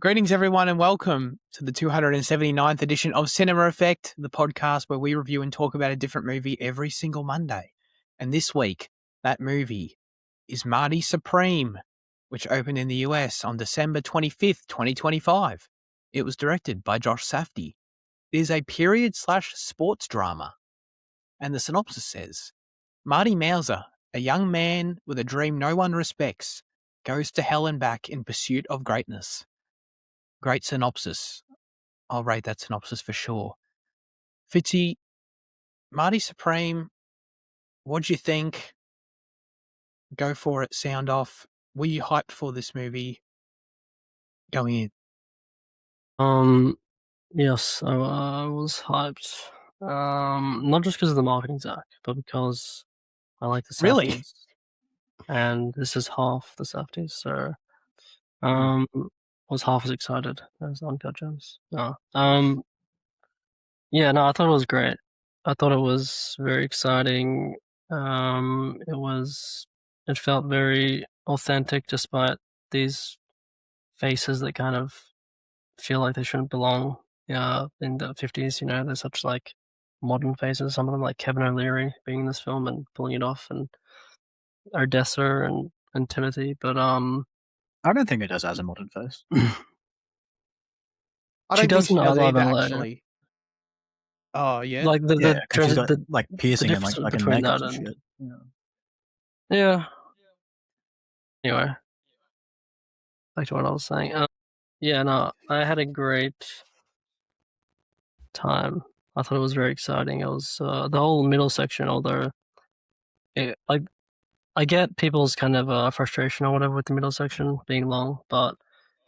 Greetings, everyone, and welcome to the 279th edition of Cinema Effect, the podcast where we review and talk about a different movie every single Monday. And this week, that movie is Marty Supreme, which opened in the US on December 25th, 2025. It was directed by Josh Safdie. It is a period/sports drama. And the synopsis says, Marty Mauser, a young man with a dream no one respects, goes to hell and back in pursuit of greatness. Great synopsis. I'll rate that synopsis for sure. Fitzy, Marty Supreme, what'd you think? Go for it, sound off. Were you hyped for this movie going in? Yes, I was hyped. Not just because of the marketing, Zach, but because I like the Safdies. Really? And this is half the Safdies, so was half as excited as Uncut Gems. No. Yeah, no, I thought it was great. I thought it was very exciting. It felt very authentic despite these faces that kind of feel like they shouldn't belong in the 50s. You know, they're such like modern faces. Some of them, like Kevin O'Leary, being in this film and pulling it off, and Odessa and Timothy. But I don't think Odessa has a modern face. She does in I Love either, LA. actually. Oh yeah, like she's got like piercing and like in makeup and shit. Yeah. Anyway, back to what I was saying. Yeah, no, I had a great time. I thought it was very exciting. It was the whole middle section, although I get people's kind of frustration or whatever with the middle section being long, but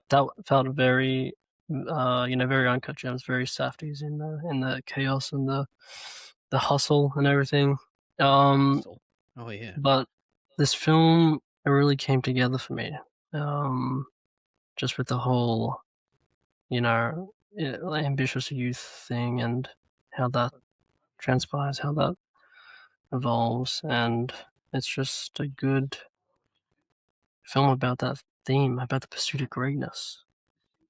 that felt very, very Uncut Gems, very Safdies in the chaos and the hustle and everything. Oh yeah. But this film, it really came together for me. Just with the whole, ambitious youth thing and how that transpires, how that evolves, and it's just a good film about that theme, about the pursuit of greatness,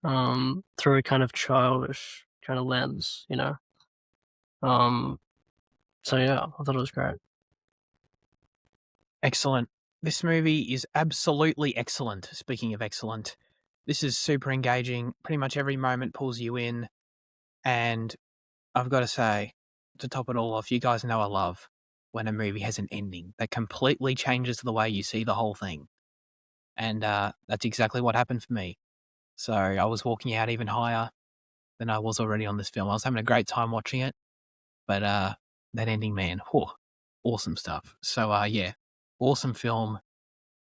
through a kind of childish kind of lens, So yeah, I thought it was great. Excellent. This movie is absolutely excellent. Speaking of excellent, this is super engaging. Pretty much every moment pulls you in. And I've got to say, to top it all off, you guys know I love when a movie has an ending that completely changes the way you see the whole thing. And that's exactly what happened for me. So I was walking out even higher than I was already on this film. I was having a great time watching it. But that ending, man, awesome stuff. So yeah, awesome film.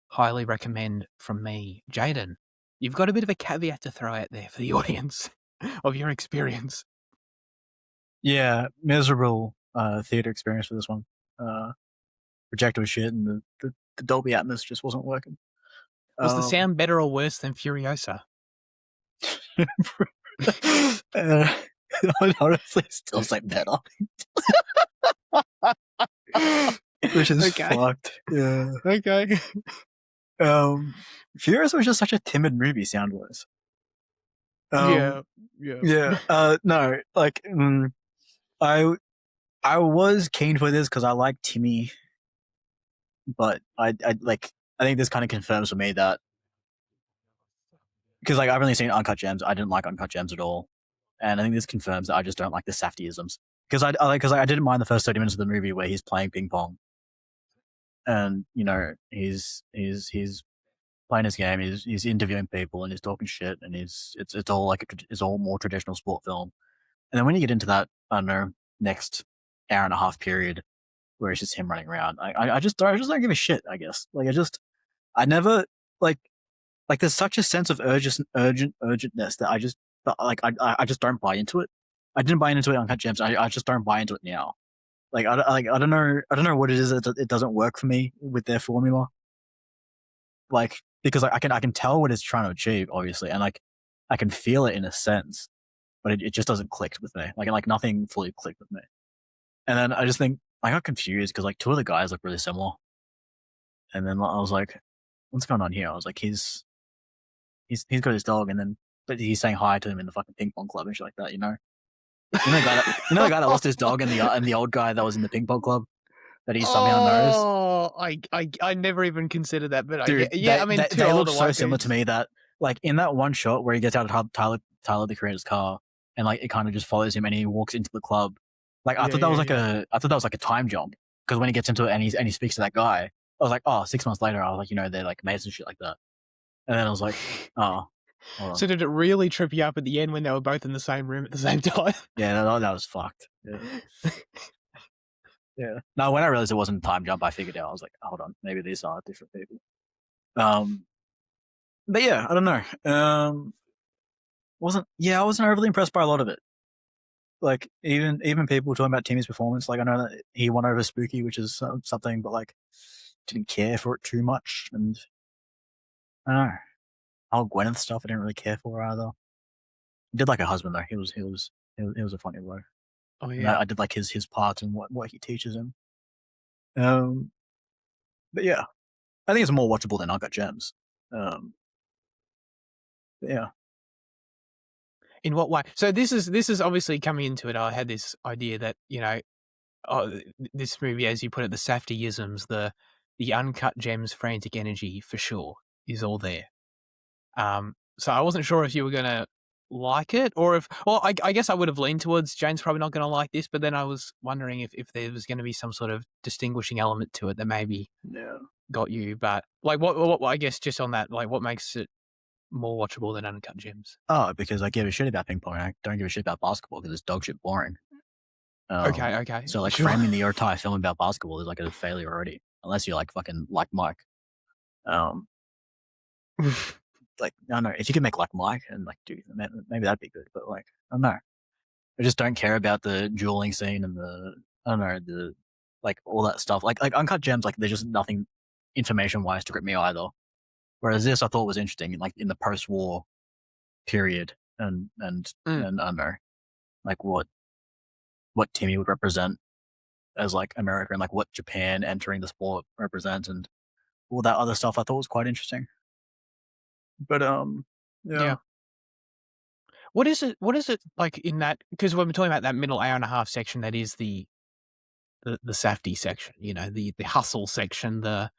Highly recommend from me. Jaden, you've got a bit of a caveat to throw out there for the audience of your experience. Yeah, miserable theater experience for this one. Projector was shit, and the Dolby Atmos just wasn't working. Was the sound better or worse than Furiosa? I'd honestly still say better. Which is fucked. Yeah. Okay. Furiosa was just such a timid movie sound-wise. Yeah. No, like I was keen for this because I like Timmy, but I think this kind of confirms for me that, because like I've only seen Uncut Gems, I didn't like Uncut Gems at all, and I think this confirms that I just don't like the Safdieisms. Because I didn't mind the first 30 minutes of the movie where he's playing ping pong, and he's playing his game, he's interviewing people and he's talking shit, and it's all like it's all more traditional sport film. And then when you get into that, I don't know, next hour and a half period where it's just him running around, I just don't give a shit. I guess I never like there's such a sense of urgentness that I just don't buy into it. I didn't buy into it on Uncut Gems. I just don't buy into it now. Like I don't know what it is that it doesn't work for me with their formula. Like, because I can tell what it's trying to achieve, obviously, and like I can feel it in a sense, but it just doesn't click with me. Like nothing fully clicked with me. And then I just think I got confused because like two of the guys look really similar, and then I was like, "What's going on here?" I was like, "He's got his dog," and then but he's saying hi to him in the fucking ping pong club and shit like that. You know the guy that lost his dog and the old guy that was in the ping pong club that he somehow knows. Oh, I never even considered that, but Dude, I mean, they look so similar to me that like in that one shot where he gets out of Tyler the Creator's car and like it kind of just follows him and he walks into the club. Like I thought that was like a time jump because when he gets into it and he speaks to that guy, I was like, oh, 6 months later, I was like, you know, they're like mates and shit like that, and then I was like, oh. So did it really trip you up at the end when they were both in the same room at the same time? Yeah, that was fucked. Yeah. Yeah. No, when I realized it wasn't a time jump, I figured out. I was like, hold on, maybe these are different people. But yeah, I don't know. I wasn't overly impressed by a lot of it. Like even people talking about Timmy's performance, like I know that he won over Spooky, which is something, but like didn't care for it too much, and I don't know. All Gwyneth stuff I didn't really care for either. He did like a husband though. He was a funny boy. Oh And yeah. I did like his parts and what he teaches him. But yeah, I think it's more watchable than Uncut Gems. Yeah. In what way? So this is obviously coming into it. I had this idea that, you know, this movie, as you put it, the Safdie-isms, the Uncut Gems, frantic energy for sure is all there. So I wasn't sure if you were gonna like it or if, well, I guess I would have leaned towards Jane's probably not gonna like this, but then I was wondering if there was gonna be some sort of distinguishing element to it that maybe got you. But like, what I guess just on that, like, what makes it more watchable than Uncut Gems? Oh, because I give a shit about ping pong. I don't give a shit about basketball because it's dog shit boring. Okay. So like sure. framing the entire film about basketball is like a failure already, unless you like fucking like Mike. Like I don't know, if you could make like Mike and like dude, maybe that'd be good. But like I don't know, I just don't care about the dueling scene and the like all that stuff. Like Uncut Gems, like there's just nothing information wise to grip me either. Whereas this I thought was interesting, like in the post-war period, and I don't know, like what Timmy would represent as like America and like what Japan entering the sport represents and all that other stuff. I thought was quite interesting. But yeah. What is it like in that? Because when we're talking about that middle hour and a half section, that is the Safdie section. You know, the hustle section, the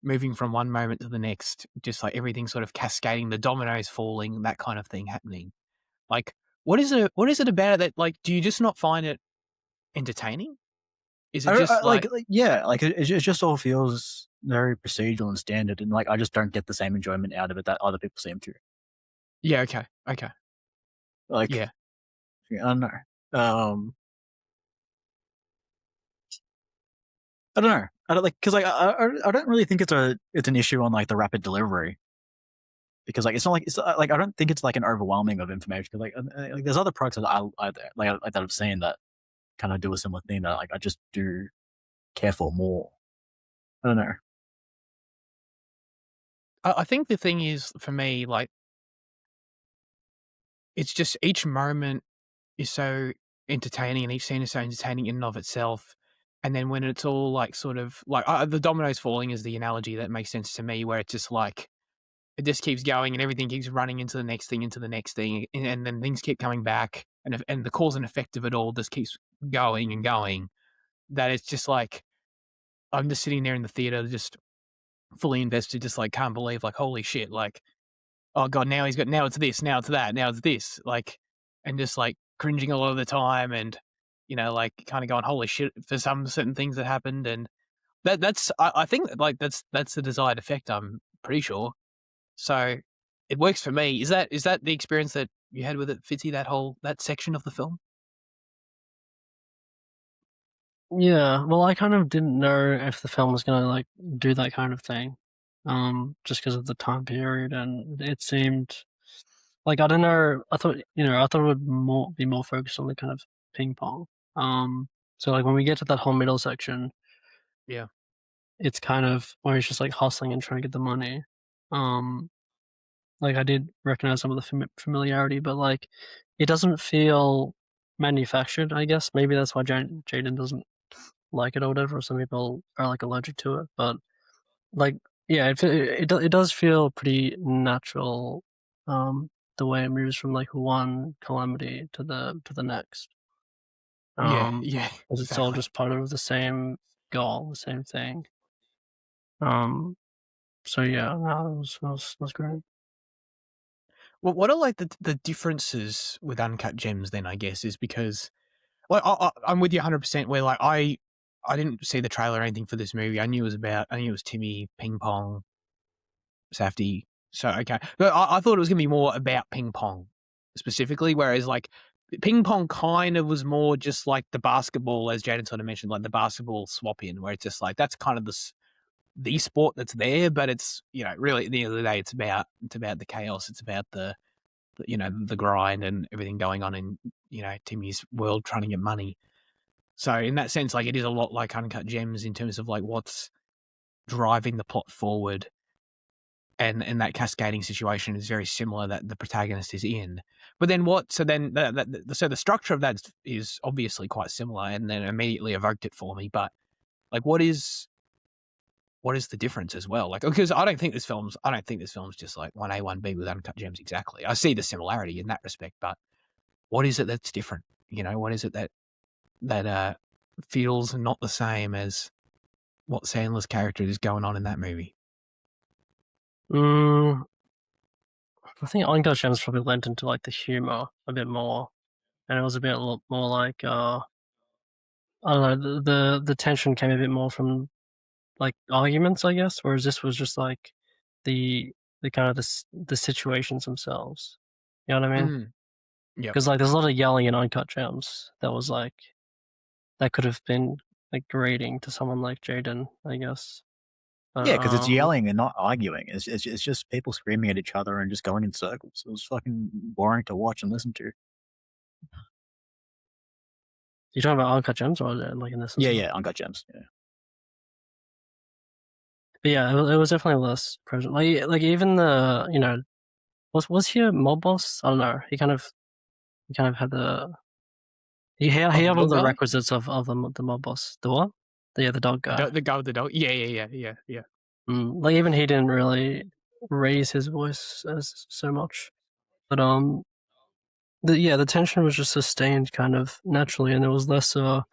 moving from one moment to the next, just like everything sort of cascading, the dominoes falling, that kind of thing happening. Like, what is it about it that, like, do you just not find it entertaining? Is it just it just all feels very procedural and standard, and like I just don't get the same enjoyment out of it that other people seem to. Yeah. Okay. Like, yeah. I don't know. I don't know. I don't like because like I don't really think it's an issue on like the rapid delivery, because like it's not like I don't think it's like an overwhelming of information, because like there's other products that I that I've seen that kind of do a similar thing that like I just do care for more. I don't know. I think the thing is for me, like, it's just each moment is so entertaining and each scene is so entertaining in and of itself. And then when it's all like sort of like the dominoes falling is the analogy that makes sense to me, where it's just like it just keeps going and everything keeps running into the next thing, and then things keep coming back, and the cause and effect of it all just keeps going and going. That it's just like I'm just sitting there in the theater, just fully invested, just like can't believe, like, holy shit, like, oh god, now it's this, now it's that, now it's this, like, and just like cringing a lot of the time, and you know, like kind of going holy shit for some certain things that happened, and that's I think like that's the desired effect. I'm pretty sure. So it works for me. Is that the experience that you had with it, Fitzy? That section of the film? Yeah, well, I kind of didn't know if the film was gonna like do that kind of thing, just because of the time period, and it seemed like I don't know. I thought it would be more focused on the kind of ping pong. So like when we get to that whole middle section, Yeah. it's kind of where he's just like hustling and trying to get the money. Like I did recognize some of the familiarity, but like it doesn't feel manufactured. I guess maybe that's why Jaden doesn't like it or whatever. Some people are like allergic to it, but like yeah, it does feel pretty natural. the way it moves from like one calamity to the next. Yeah, 'Cause it's all exactly. just part of the same goal, the same thing. So yeah, no, it was great. Well, what are like the differences with Uncut Gems then, I guess, is because like I'm with you 100% where like I didn't see the trailer or anything for this movie. I knew it was Timmy, ping pong, Safdie. So okay. But I thought it was gonna be more about ping pong specifically, whereas like ping pong kind of was more just like the basketball, as Jaden sort of mentioned, like the basketball swap in, where it's just like that's kind of the sport that's there, but it's, you know, really at the end of the day it's about the chaos, it's about the you know, the grind and everything going on in, you know, Timmy's world trying to get money. So in that sense, like it is a lot like Uncut Gems in terms of like what's driving the plot forward, and that cascading situation is very similar that the protagonist is in. But then what? So then so the structure of that is obviously quite similar, and then immediately evoked it for me. But like, what is the difference as well? Like, because I don't think this film's just like 1A, 1B with Uncut Gems exactly. I see the similarity in that respect, but what is it that's different? You know, what is it that feels not the same as what Sandler's character is going on in that movie? I think Uncut Gems probably lent into like the humor a bit more, and it was a bit more like I don't know, the tension came a bit more from like arguments, I guess, whereas this was just like the kind of the situations themselves. You know what I mean? Mm. Yep. Because like there's a lot of yelling in Uncut Gems that was like that could have been like grating to someone like Jaden, I guess. But, Yeah, because it's yelling and not arguing. It's just people screaming at each other and just going in circles. It was fucking boring to watch and listen to. you talking about Uncut Gems or like in this? Yeah, Uncut Gems. Yeah. But yeah, it was definitely less present. Like even the, you know, was he a mob boss? I don't know. He kind of had the he Oh, had the all dog the guy? requisites of the mob boss. The what? The dog guy. The guy with the dog. Yeah. Like even he didn't really raise his voice as so much. But the tension was just sustained kind of naturally, and it was less. I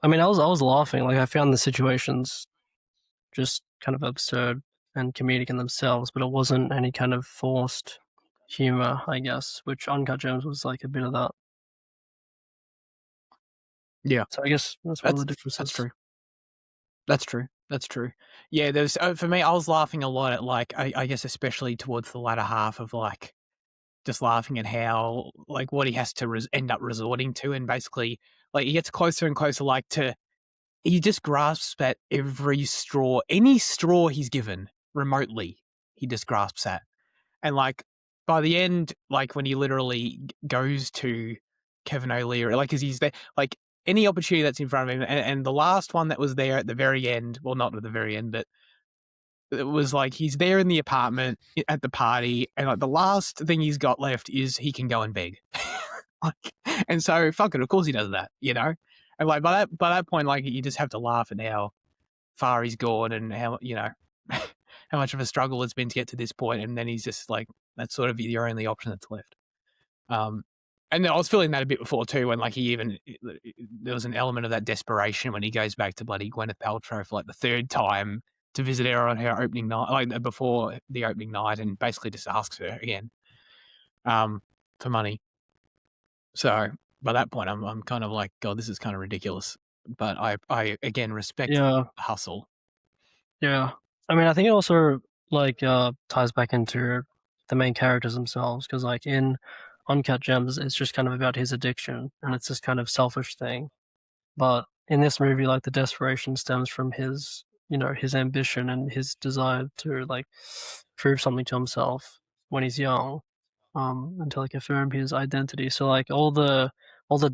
mean, I was laughing. Like I found the situations just kind of absurd and comedic in themselves, but it wasn't any kind of forced humor, I guess, which Uncut Gems was like a bit of that. Yeah. So I guess that's one of the That's differences. true. That's true. Yeah, there's for me, I was laughing a lot at like I guess especially towards the latter half of like just laughing at how like what he has to end up resorting to, and basically like he gets closer and closer like to he just grasps at every straw, any straw he's given remotely, he just grasps at. And like by the end, like when he literally goes to Kevin O'Leary, like, cause he's there, like any opportunity that's in front of him. And the last one that was there at the very end, well, not at the very end, but it was like he's there in the apartment at the party, and like the last thing he's got left is he can go and beg. Like, and so fuck it, of course he does that, you know? And like by that point, like you just have to laugh at how far he's gone and how, you know, how much of a struggle it's been to get to this point, and then he's just like that's sort of your only option that's left. And I was feeling that a bit before too, when like there was an element of that desperation when he goes back to bloody Gwyneth Paltrow for like the third time to visit her on her opening night, like before the opening night, and basically just asks her again for money. So by that point, I'm kind of like, God, this is kind of ridiculous. But I again respect Yeah, hustle. yeah. I mean, I think it also like ties back into the main characters themselves, because like in Uncut Gems, it's just kind of about his addiction, and it's this kind of selfish thing. But in this movie, like the desperation stems from his, you know, his ambition and his desire to like prove something to himself when he's young, and to like affirm his identity. So like all the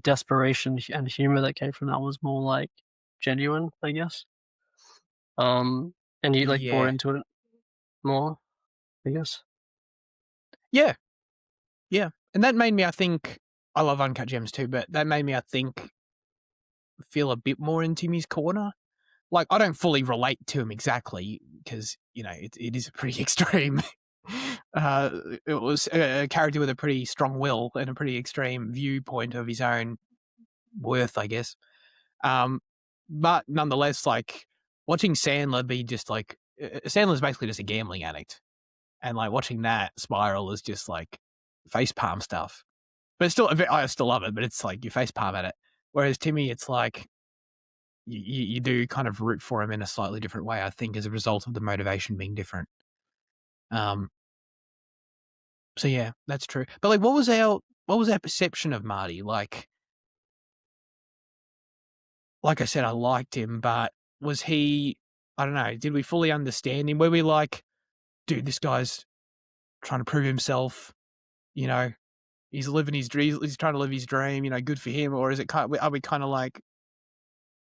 desperation and humor that came from that was more like genuine, I guess. And he like bought Yeah, into it more, I guess. yeah, yeah. And that made me, I think, I love Uncut Gems too, but that made me, I think, feel a bit more in Timmy's corner. Like I don't fully relate to him exactly because you know it is pretty extreme. it was a character with a pretty strong will and a pretty extreme viewpoint of his own worth, I guess. But nonetheless, like watching Sandler be just like Sandler's basically just a gambling addict, and like watching that spiral is just like facepalm stuff. But it's still, I still love it, but it's like you facepalm at it. Whereas Timmy, it's like you do kind of root for him in a slightly different way, I think, as a result of the motivation being different. So yeah, that's true. But like, what was our perception of Marty? Like I said, I liked him, but was he? I don't know. Did we fully understand him? Were we like, dude, this guy's trying to prove himself? You know, he's living his dream. He's trying to live his dream. You know, good for him. Or is it? Are we kind of like,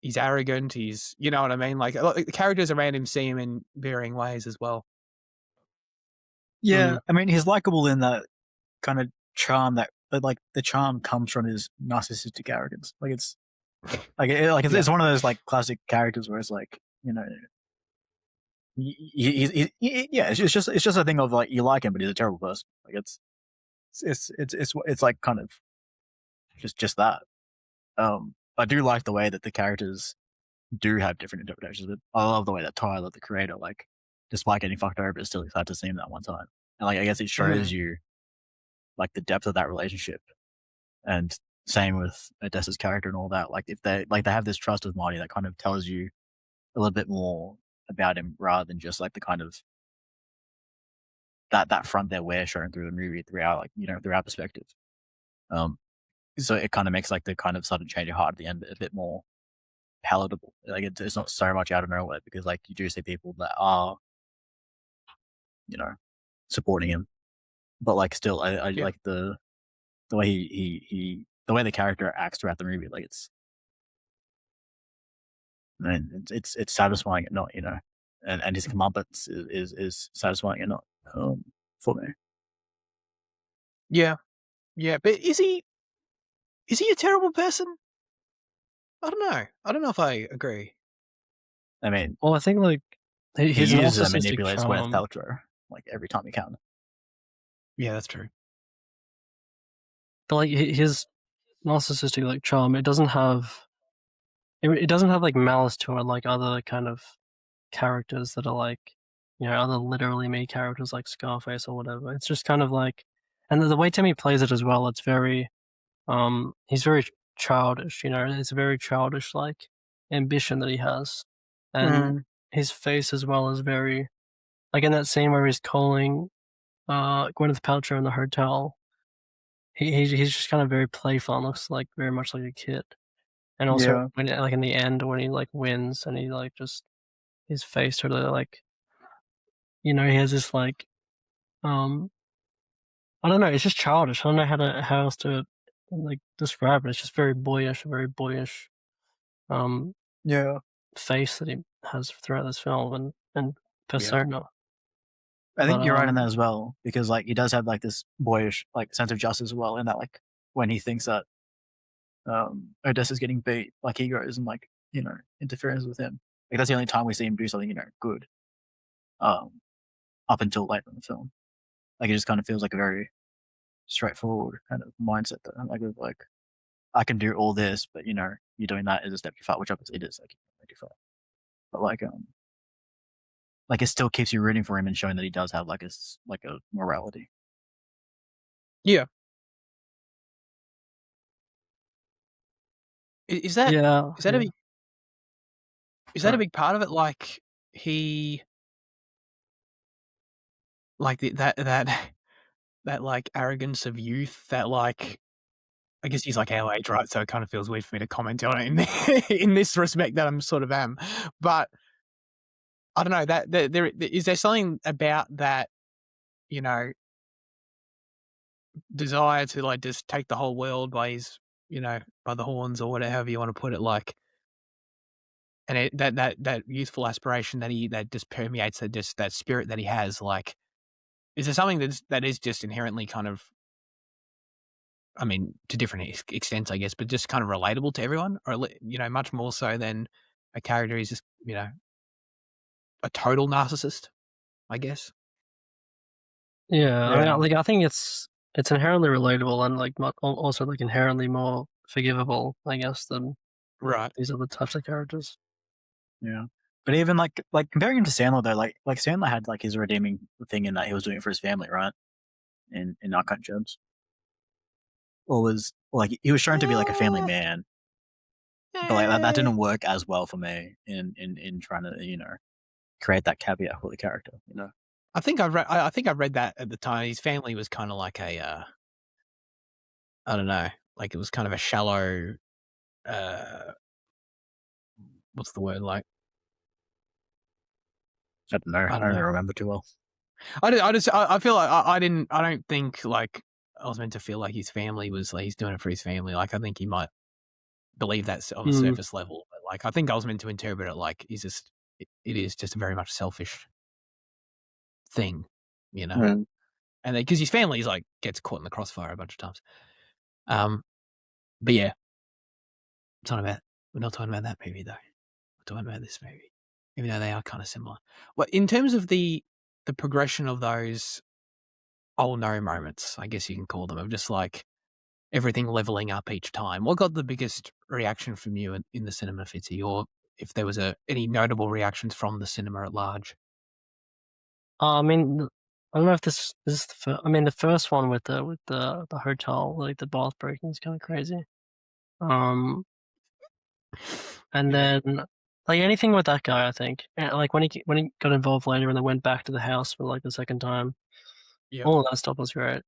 he's arrogant? He's, you know what I mean? Like the characters around him see him in varying ways as well. Yeah, I mean, he's likable in that kind of charm but like the charm comes from his narcissistic arrogance. Like it's it's one of those like classic characters where it's like, you know, it's just a thing of like you like him, but he's a terrible person. Like it's like kind of just that. I do like the way that the characters do have different interpretations. I love the way that Tyler, the creator, like despite getting fucked over, is still excited to see him that one time. And like I guess it shows you like the depth of that relationship. And same with Odessa's character and all that. Like if they have this trust with Marty that kind of tells you a little bit more about him rather than just like the kind of that front that we're shown through the movie through our perspective. So it kind of makes like the kind of sudden change of heart at the end a bit more palatable. Like it's not so much out of nowhere, because like you do see people that are, you know, supporting him, but like still I like the way the way the character acts throughout the movie. Like it's satisfying and not, you know, and his comeuppance is satisfying and not for me. Yeah, but is he a terrible person? I don't know. I don't know if I agree. I mean, well, I think like his he uses and narcissistic manipulates Gwyneth charm. Paltrow like every time he can. Yeah, that's true. But like his narcissistic like charm, it doesn't have like malice to it like other kind of characters that are like, you know, other literally me characters like Scarface or whatever. It's just kind of like, and the way Timmy plays it as well, it's very he's very childish, you know. It's a very childish like ambition that he has, and his face as well is very, like in that scene where he's calling Gwyneth Paltrow in the hotel. He's just kind of very playful and looks like very much like a kid. And also when like in the end when he like wins and he like just his face sort of like, you know, he has this like I don't know, it's just childish. I don't know how else to like describe it. It's just very boyish face that he has throughout this film and persona. I think you're right in that as well, because like he does have like this boyish like sense of justice as well, in that like when he thinks that Odessa's getting beat, like he goes and like, you know, interferes with him. Like that's the only time we see him do something, you know, good. Up until late in the film. Like it just kind of feels like a very straightforward kind of mindset that like I can do all this, but you know, you doing that is a step too far, which obviously it is like too far. But like it still keeps you rooting for him and showing that he does have like a morality. Yeah. Is that a big part of it? Like he, like that like arrogance of youth, that like, I guess he's like our age, right? So it kind of feels weird for me to comment on it in this respect that I'm sort of am. But I don't know, that there is there something about that, you know, desire to like just take the whole world by his, you know, by the horns or whatever you want to put it, like, and that youthful aspiration that just permeates that spirit that he has. Like, is there something that is just inherently kind of, I mean, to different extents, I guess, but just kind of relatable to everyone, or, you know, much more so than a character who's just, you know, a total narcissist, I guess. Yeah, I Yeah. mean, like I think it's inherently relatable and like also like inherently more forgivable, I guess, than Right. these other types of characters. Yeah. But even like comparing him to Sandler though, like Sandler had like his redeeming thing in that he was doing it for his family, right? In Uncut Gems. Or was like he was trying to be like a family man. But like that didn't work as well for me in trying to, you know, create that caveat for the character, you know. I think I read that at the time. His family was kind of like a, I don't know, like it was kind of a shallow, what's the word like? I don't know. I don't remember too well. I feel like I don't think like I was meant to feel like his family was like he's doing it for his family. Like I think he might believe that's on a surface level, but like I think I was meant to interpret it like he's just it is just a very much selfish thing, you know. Mm. And because his family is like gets caught in the crossfire a bunch of times. But yeah, we're not talking about that movie though. We're talking about this movie, even though they are kind of similar. Well, in terms of the progression of those oh no moments, I guess you can call them, of just like everything leveling up each time. What got the biggest reaction from you in the cinema, Fitzy, or if there was any notable reactions from the cinema at large? I mean, I don't know if this is the first. I mean, the first one with the hotel, like the bath breaking, is kind of crazy. And Yeah. then like anything with that guy, I think, and like when he got involved later and they went back to the house for like the second time, Yeah. all of that stuff was great.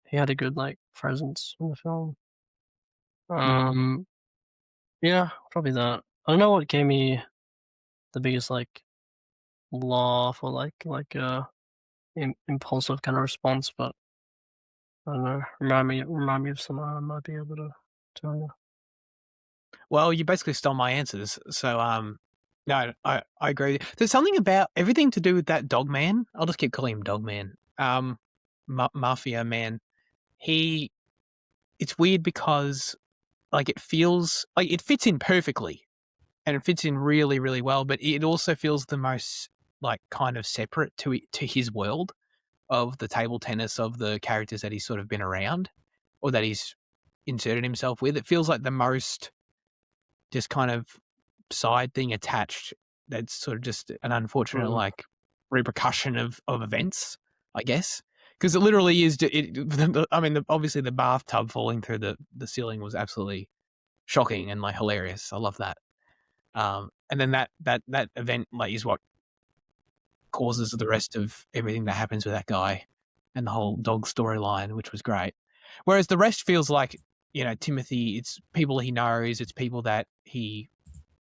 He had a good like presence in the film. Yeah, probably that. I don't know what gave me the biggest like laugh or impulsive kind of response, but I don't know. Remind me of someone I might be able to tell you. Well, you basically stole my answers. So, no, I agree. There's something about everything to do with that dog man. I'll just keep calling him dog man. Mafia man. It's weird because like it feels like it fits in perfectly and it fits in really, really well, but it also feels the most like kind of separate to his world of the table tennis of the characters that he's sort of been around or that he's inserted himself with. It feels like the most just kind of side thing attached that's sort of just an unfortunate like repercussion of events, I guess. Because it literally is. I mean, obviously the bathtub falling through the ceiling was absolutely shocking and like hilarious. I love that. And then that event like is what causes the rest of everything that happens with that guy and the whole dog storyline, which was great. Whereas the rest feels like, you know, Timothée, it's people he knows, it's people that he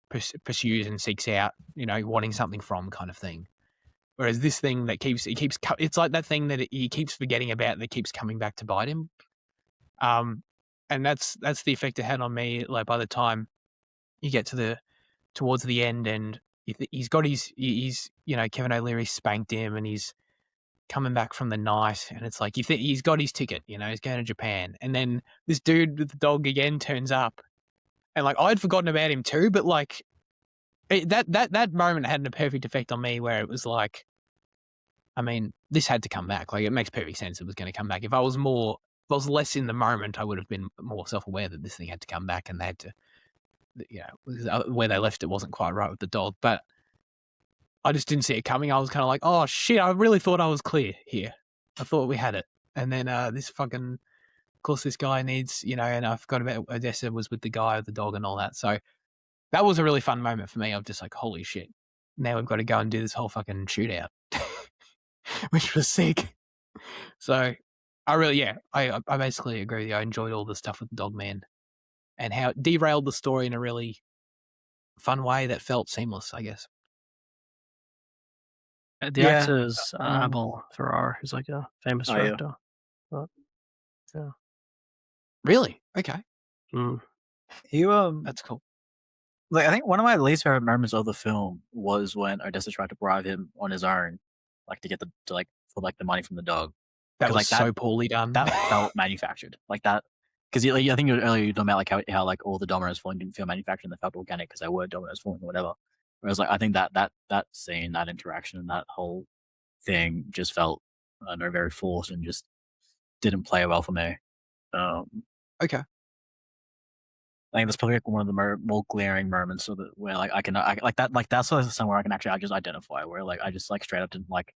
pursues and seeks out, you know, wanting something from kind of thing. Whereas this thing that it's like that thing that he keeps forgetting about that keeps coming back to bite him. And that's the effect it had on me. Like by the time you get towards the end and he's got he's you know, Kevin O'Leary spanked him and he's coming back from the night and it's like he's got his ticket, you know, he's going to Japan. And then this dude with the dog again turns up and like I'd forgotten about him too, but like that moment had a perfect effect on me where it was like, I mean, this had to come back. Like it makes perfect sense it was going to come back. If I was less in the moment, I would have been more self-aware that this thing had to come back and they had to, you know, where they left it wasn't quite right with the dog. But I just didn't see it coming. I was kind of like, oh shit, I really thought I was clear here. I thought we had it. And then this fucking, of course, this guy needs, you know, and I forgot about Odessa was with the guy with the dog and all that. So that was a really fun moment for me. I'm just like, holy shit. Now we've got to go and do this whole fucking shootout, which was sick. So I basically agree with you. I enjoyed all the stuff with the dog man and how it derailed the story in a really fun way that felt seamless, I guess. The actor is Abel Ferrara, who's like a famous director. But, yeah. Really? Okay. That's cool. Like I think one of my least favorite moments of the film was when Odessa tried to bribe him on his own, like to get for the money from the dog. That was so poorly done. That felt manufactured, like that. Because I think earlier you were talking about like how like all the dominoes falling didn't feel manufactured; they felt organic because they were dominoes falling or whatever. Whereas like I think that scene, that interaction, and that whole thing just felt I know, very forced and just didn't play well for me. Okay. I think that's probably like one of the more glaring moments of it where like I can like that's sort of somewhere I can actually I just identify where like I just like straight up didn't like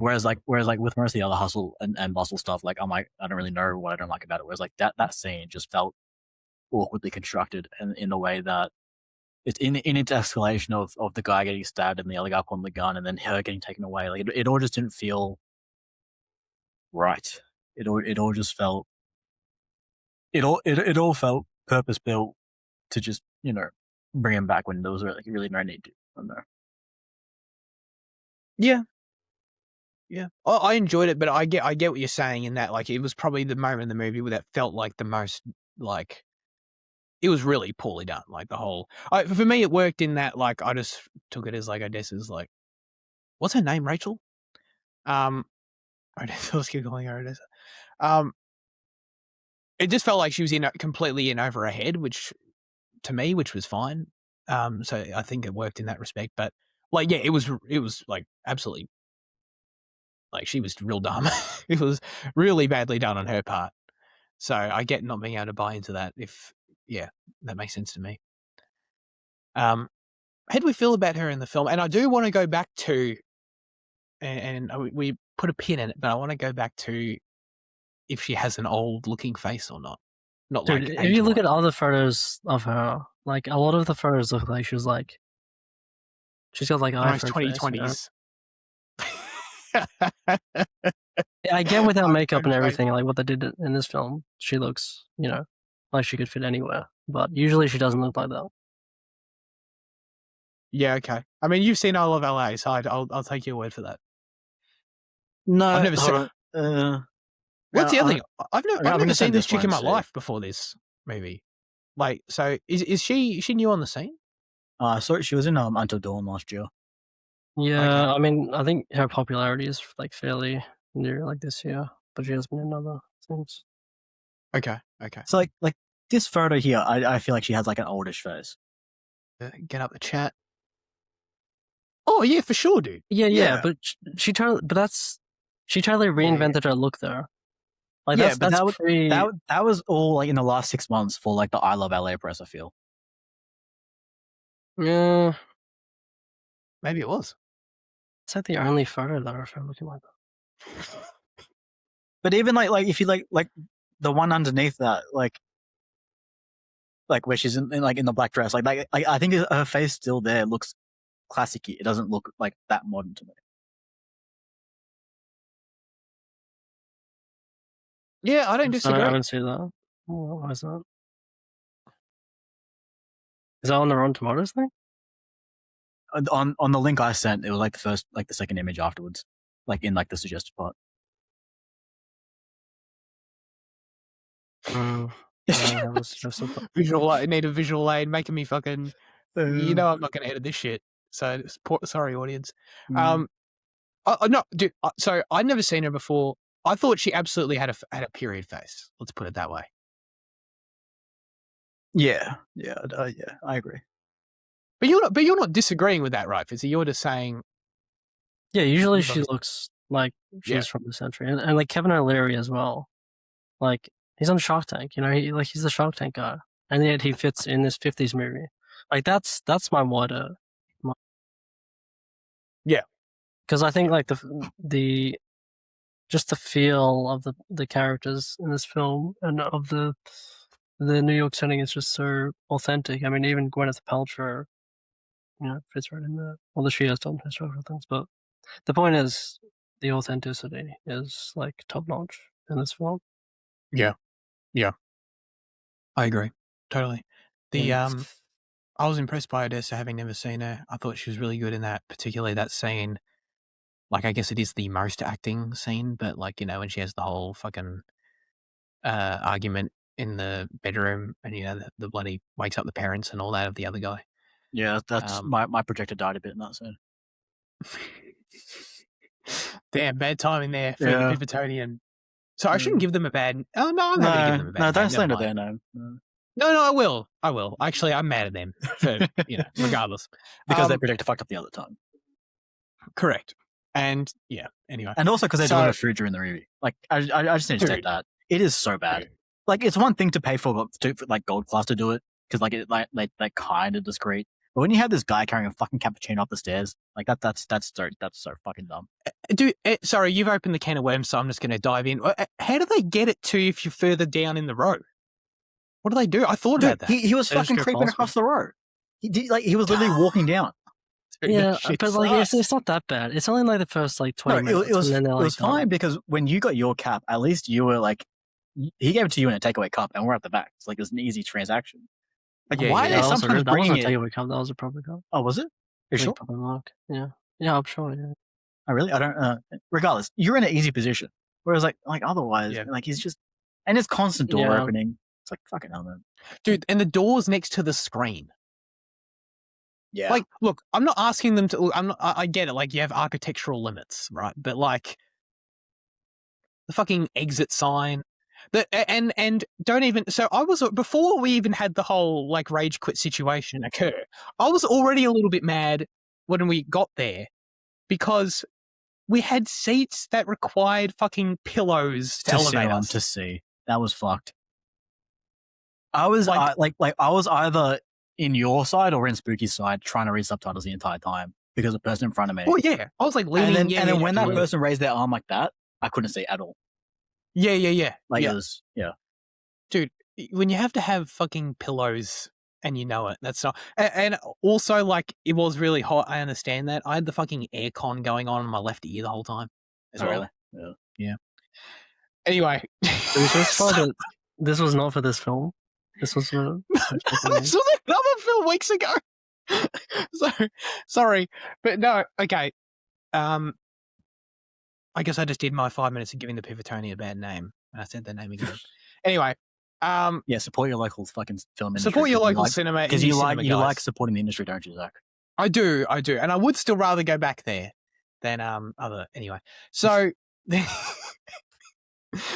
whereas with most of the other hustle and bustle stuff, like I'm like I don't really know what I don't like about it. Whereas like that scene just felt awkwardly constructed in the way that it's in its escalation of the guy getting stabbed and the other guy pulling the gun and then her getting taken away. Like it all just didn't feel right. It all just felt it all felt purpose built to just bring him back when there was really no need to. I don't know. Yeah. Yeah. I enjoyed it, but I get what you're saying in that like it was probably the moment in the movie where that felt like the most like it was really poorly done. Like the whole for me it worked in that like I just took it as like Odessa's like what's her name, Rachel? Odessa, let's keep calling her Odessa. It just felt like she was completely in over her head, which was fine. So I think it worked in that respect. But like, yeah, it was like absolutely like she was real dumb. It was really badly done on her part. So I get not being able to buy into that. That makes sense to me. How do we feel about her in the film? And I do want to go back to, and we put a pin in it, but I want to go back to if she has an old looking face or not. Not Dude, like if you look at other photos of her, like a lot of the photos look like she's got like nice iPhone 2020s. I get without makeup and everything, like what they did in this film, she looks, like she could fit anywhere. But usually she doesn't look like that. Yeah, okay. I mean, you've seen I Love LA, so I'll take your word for that. No, I've never seen. What's the other thing? I've never seen this chick in my life before this movie. Like, so is she new on the scene? So she was in Until Dawn last year. Yeah, okay. I mean, I think her popularity is like fairly new, like this year, but she has been in other things. Okay. So like this photo here, I feel like she has like an oldish face. Get up the chat. Oh yeah, for sure, dude. Yeah. But she totally reinvented her look there. Like that was all like in the last 6 months for like the I Love LA press. I feel. Yeah, maybe it was. It's like the only photo that of her looking like that. But even like if you like the one underneath that, like where she's in the black dress, like I think her face still there looks classic-y. It doesn't look like that modern to me. Yeah, I don't disagree. I haven't seen that. Why is that? Is that on the Rotten Tomatoes thing? On the link I sent, it was like the second image afterwards, like in like the suggested part. Visual aid, need a visual aid, making me fucking. I'm not gonna edit this shit. So sorry, audience. No, dude. So I'd never seen her before. I thought she absolutely had a period face. Let's put it that way. Yeah, I agree. But you're not disagreeing with that, right, Fizzy? You're just saying. Yeah, usually she looks like she's from the century, and like Kevin O'Leary as well. Like he's on Shark Tank, he's the Shark Tank guy, and yet he fits in this 50s movie. Like that's my wider. Yeah, because I think like the just the feel of the characters in this film and of the New York setting is just so authentic. I mean, even Gwyneth Paltrow, fits right in there. Although she has done historical things, but the point is the authenticity is like top notch in this film. Yeah, I agree totally. I was impressed by Odessa, having never seen her. I thought she was really good in that, particularly that scene. Like, I guess it is the most acting scene, but like, when she has the whole fucking argument in the bedroom and, the bloody wakes up the parents and all that of the other guy. Yeah, that's my projector died a bit in that scene. Damn, bad timing there for the Pivotonian. So I shouldn't give them a bad... Oh, no, I'm happy to give them a bad name. No, don't slander their name. No, I will. Actually, I'm mad at them for, regardless. Because their projector fucked up the other time. Correct. And yeah, anyway. And also because they So- deliver food during the movie. Like, I just need to state Dude. that. It is so bad. Dude. Like, it's one thing to pay for like gold class to do it, because they kind of discreet. But when you have this guy carrying a fucking cappuccino up the stairs, like that's so fucking dumb. Dude, sorry, you've opened the can of worms, so I'm just going to dive in. How do they get it to if you're further down in the row? What do they do? I thought about that. He was They just fucking go creeping faster. across the road. He was literally walking down. Dude, Yeah, that shit but like sucks. it's not that bad. It's only like the first like 20 minutes. It was and then they're, like, was fine done. because when you got your cap, at least you were like, he gave it to you in a takeaway cup, and we're at the back. It's like it was an easy transaction. Like, Yeah, why yeah. are they also, sometimes that bringing wasn't a it? takeaway cup. That was a proper cup. Oh, was it? You Big sure? proper mark. Yeah, yeah, I'm sure. Yeah. I really, I don't. Regardless, you're in an easy position. Whereas, like otherwise, Yeah. like he's just, and it's constant door Yeah. opening. It's like fucking hell, man. Dude, and the door's next to the screen. Yeah. Like, look, I'm not asking them to. I get it. Like, you have architectural limits, right? But like, the fucking exit sign, and don't even. So I was before we even had the whole like rage quit situation occur. I was already a little bit mad when we got there because we had seats that required fucking pillows to elevate us. To see that was fucked. I was Like- I was either in your side or in Spooky's side trying to read subtitles the entire time because the person in front of me. Oh yeah, I was like leaning. and then when that yeah. person raised their arm like that, I couldn't see at all. Yeah. Like yeah. it was, yeah. Dude, when you have to have fucking pillows and you know it, that's not. And also, like, it was really hot. I understand that. I had the fucking aircon going on in my left ear the whole time. As well. Really? Yeah. Anyway, Can we specify that this was not for this film? This was for. this was another film weeks ago. So sorry, but no. Okay. I guess I just did my 5 minutes of giving the Pivotoni a bad name, and I said their name again. Anyway, Yeah, support your local fucking film industry. support your local cinema because indie you cinema like guys. supporting the industry, don't you, Zach? I do, and I would still rather go back there than other. Anyway, so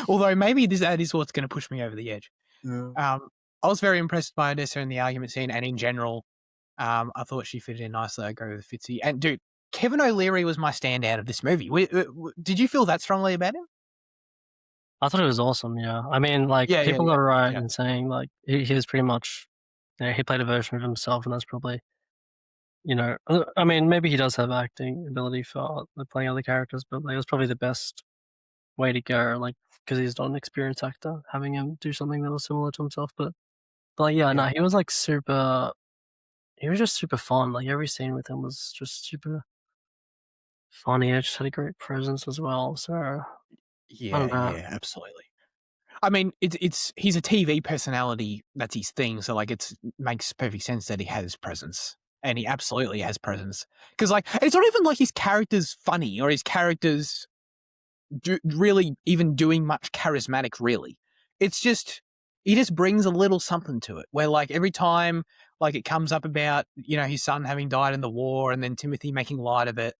although maybe that is what's going to push me over the edge. I was very impressed by Odessa in the argument scene, and in general, I thought she fitted in nicely. I go with Fitzy, and dude, Kevin O'Leary was my standout of this movie. Did you feel that strongly about him? I thought it was awesome. Yeah, I mean, like Yeah, people are right yeah. in saying like he was pretty much, he played a version of himself, and that's probably, I mean, maybe he does have acting ability for playing other characters, but like, it was probably the best way to go, like because he's not an experienced actor, having him do something that was similar to himself. But like, yeah, no, he was like super. He was just super fun. Like every scene with him was just super funny. It just had a great presence as well. So Yeah, absolutely. I mean, he's a TV personality. That's his thing. So like, it makes perfect sense that he has presence, and he absolutely has presence. Because like, it's not even like his character's funny or his character's really even doing much charismatic. Really, it's just he just brings a little something to it. Where like every time like it comes up about his son having died in the war, and then Timothée making light of it.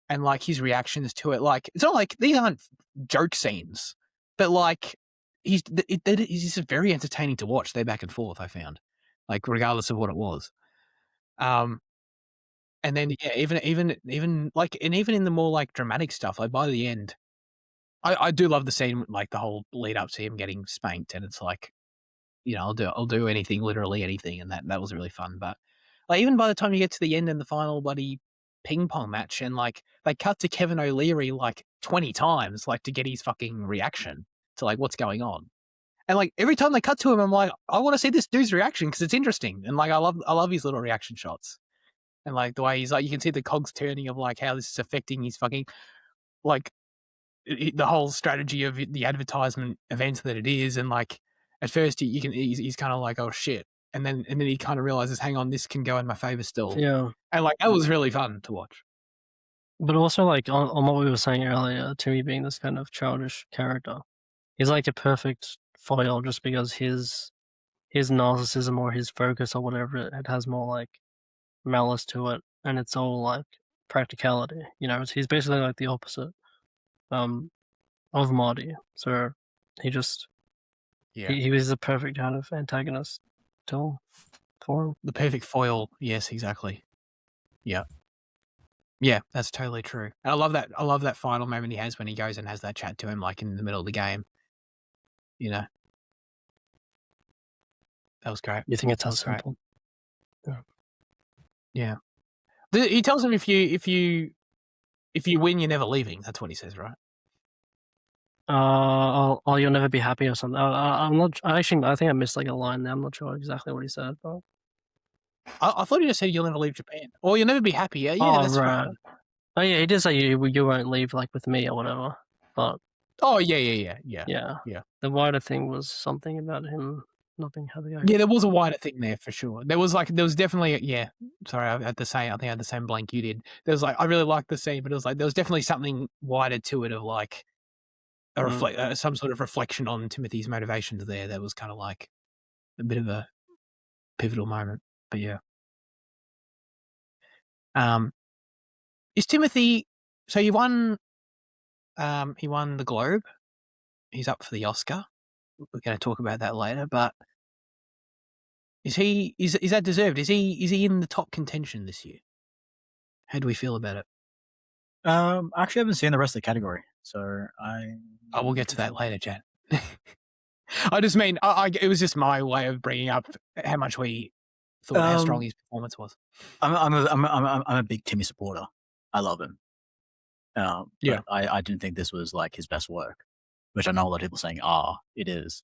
And like his reactions to it, like it's not like these aren't joke scenes, but like he's just very entertaining to watch. Their back and forth, I found, like regardless of what it was. And then yeah, even like, and even in the more like dramatic stuff, like by the end, I do love the scene, like the whole lead up to him getting spanked, and it's like, I'll do anything, literally anything, and that was really fun. But like even by the time you get to the end and the final bloody ping pong match, and like they cut to Kevin O'Leary like 20 times like to get his fucking reaction to like what's going on, and like every time they cut to him, I'm like, I want to see this dude's reaction because it's interesting, and like I love his little reaction shots, and like the way he's like, you can see the cogs turning of like how this is affecting his fucking like the whole strategy of the advertisement event that it is, and like at first he's kind of like, oh shit. And then he kind of realizes, hang on, this can go in my favor still. yeah. And like that was really fun to watch. But also, like on what we were saying earlier, Timmy being this kind of childish character, he's like a perfect foil just because his narcissism or his focus or whatever, it has more like malice to it, and it's all like practicality. He's basically like the opposite of Marty. So he just he was the perfect kind of antagonist for him. The perfect foil. Yes, exactly. Yeah. Yeah, that's totally true. And I love that final moment he has when he goes and has that chat to him, like in the middle of the game. You know, that was great. You think it's That that was great. simple? Yeah. He tells him if you win, you're never leaving. That's what he says, right? You'll never be happy or something. I'm not. I think I missed like a line there. I'm not sure exactly what he said, but I thought he just said you'll never leave Japan, or you'll never be happy. Yeah, that's right. Oh yeah, he did say you won't leave like with me or whatever. But oh yeah. The wider thing was something about him not being happy. Yeah, there was a wider thing there for sure. There was definitely Sorry, I had the same. I think I had the same blank you did. There was like I really liked the scene, but it was like there was definitely something wider to it of like some sort of reflection on Timothy's motivations there. That was kind of like a bit of a pivotal moment. But yeah. Is Timothée? So he won the Globe. He's up for the Oscar. We're going to talk about that later. But is that deserved? Is he in the top contention this year? How do we feel about it? I actually haven't seen the rest of the category, so we'll get to that later, Jan. I just mean, it was just my way of bringing up how much we thought how strong his performance was. I'm a big Timmy supporter. I love him. Yeah, I didn't think this was like his best work, which I know a lot of people saying, it is.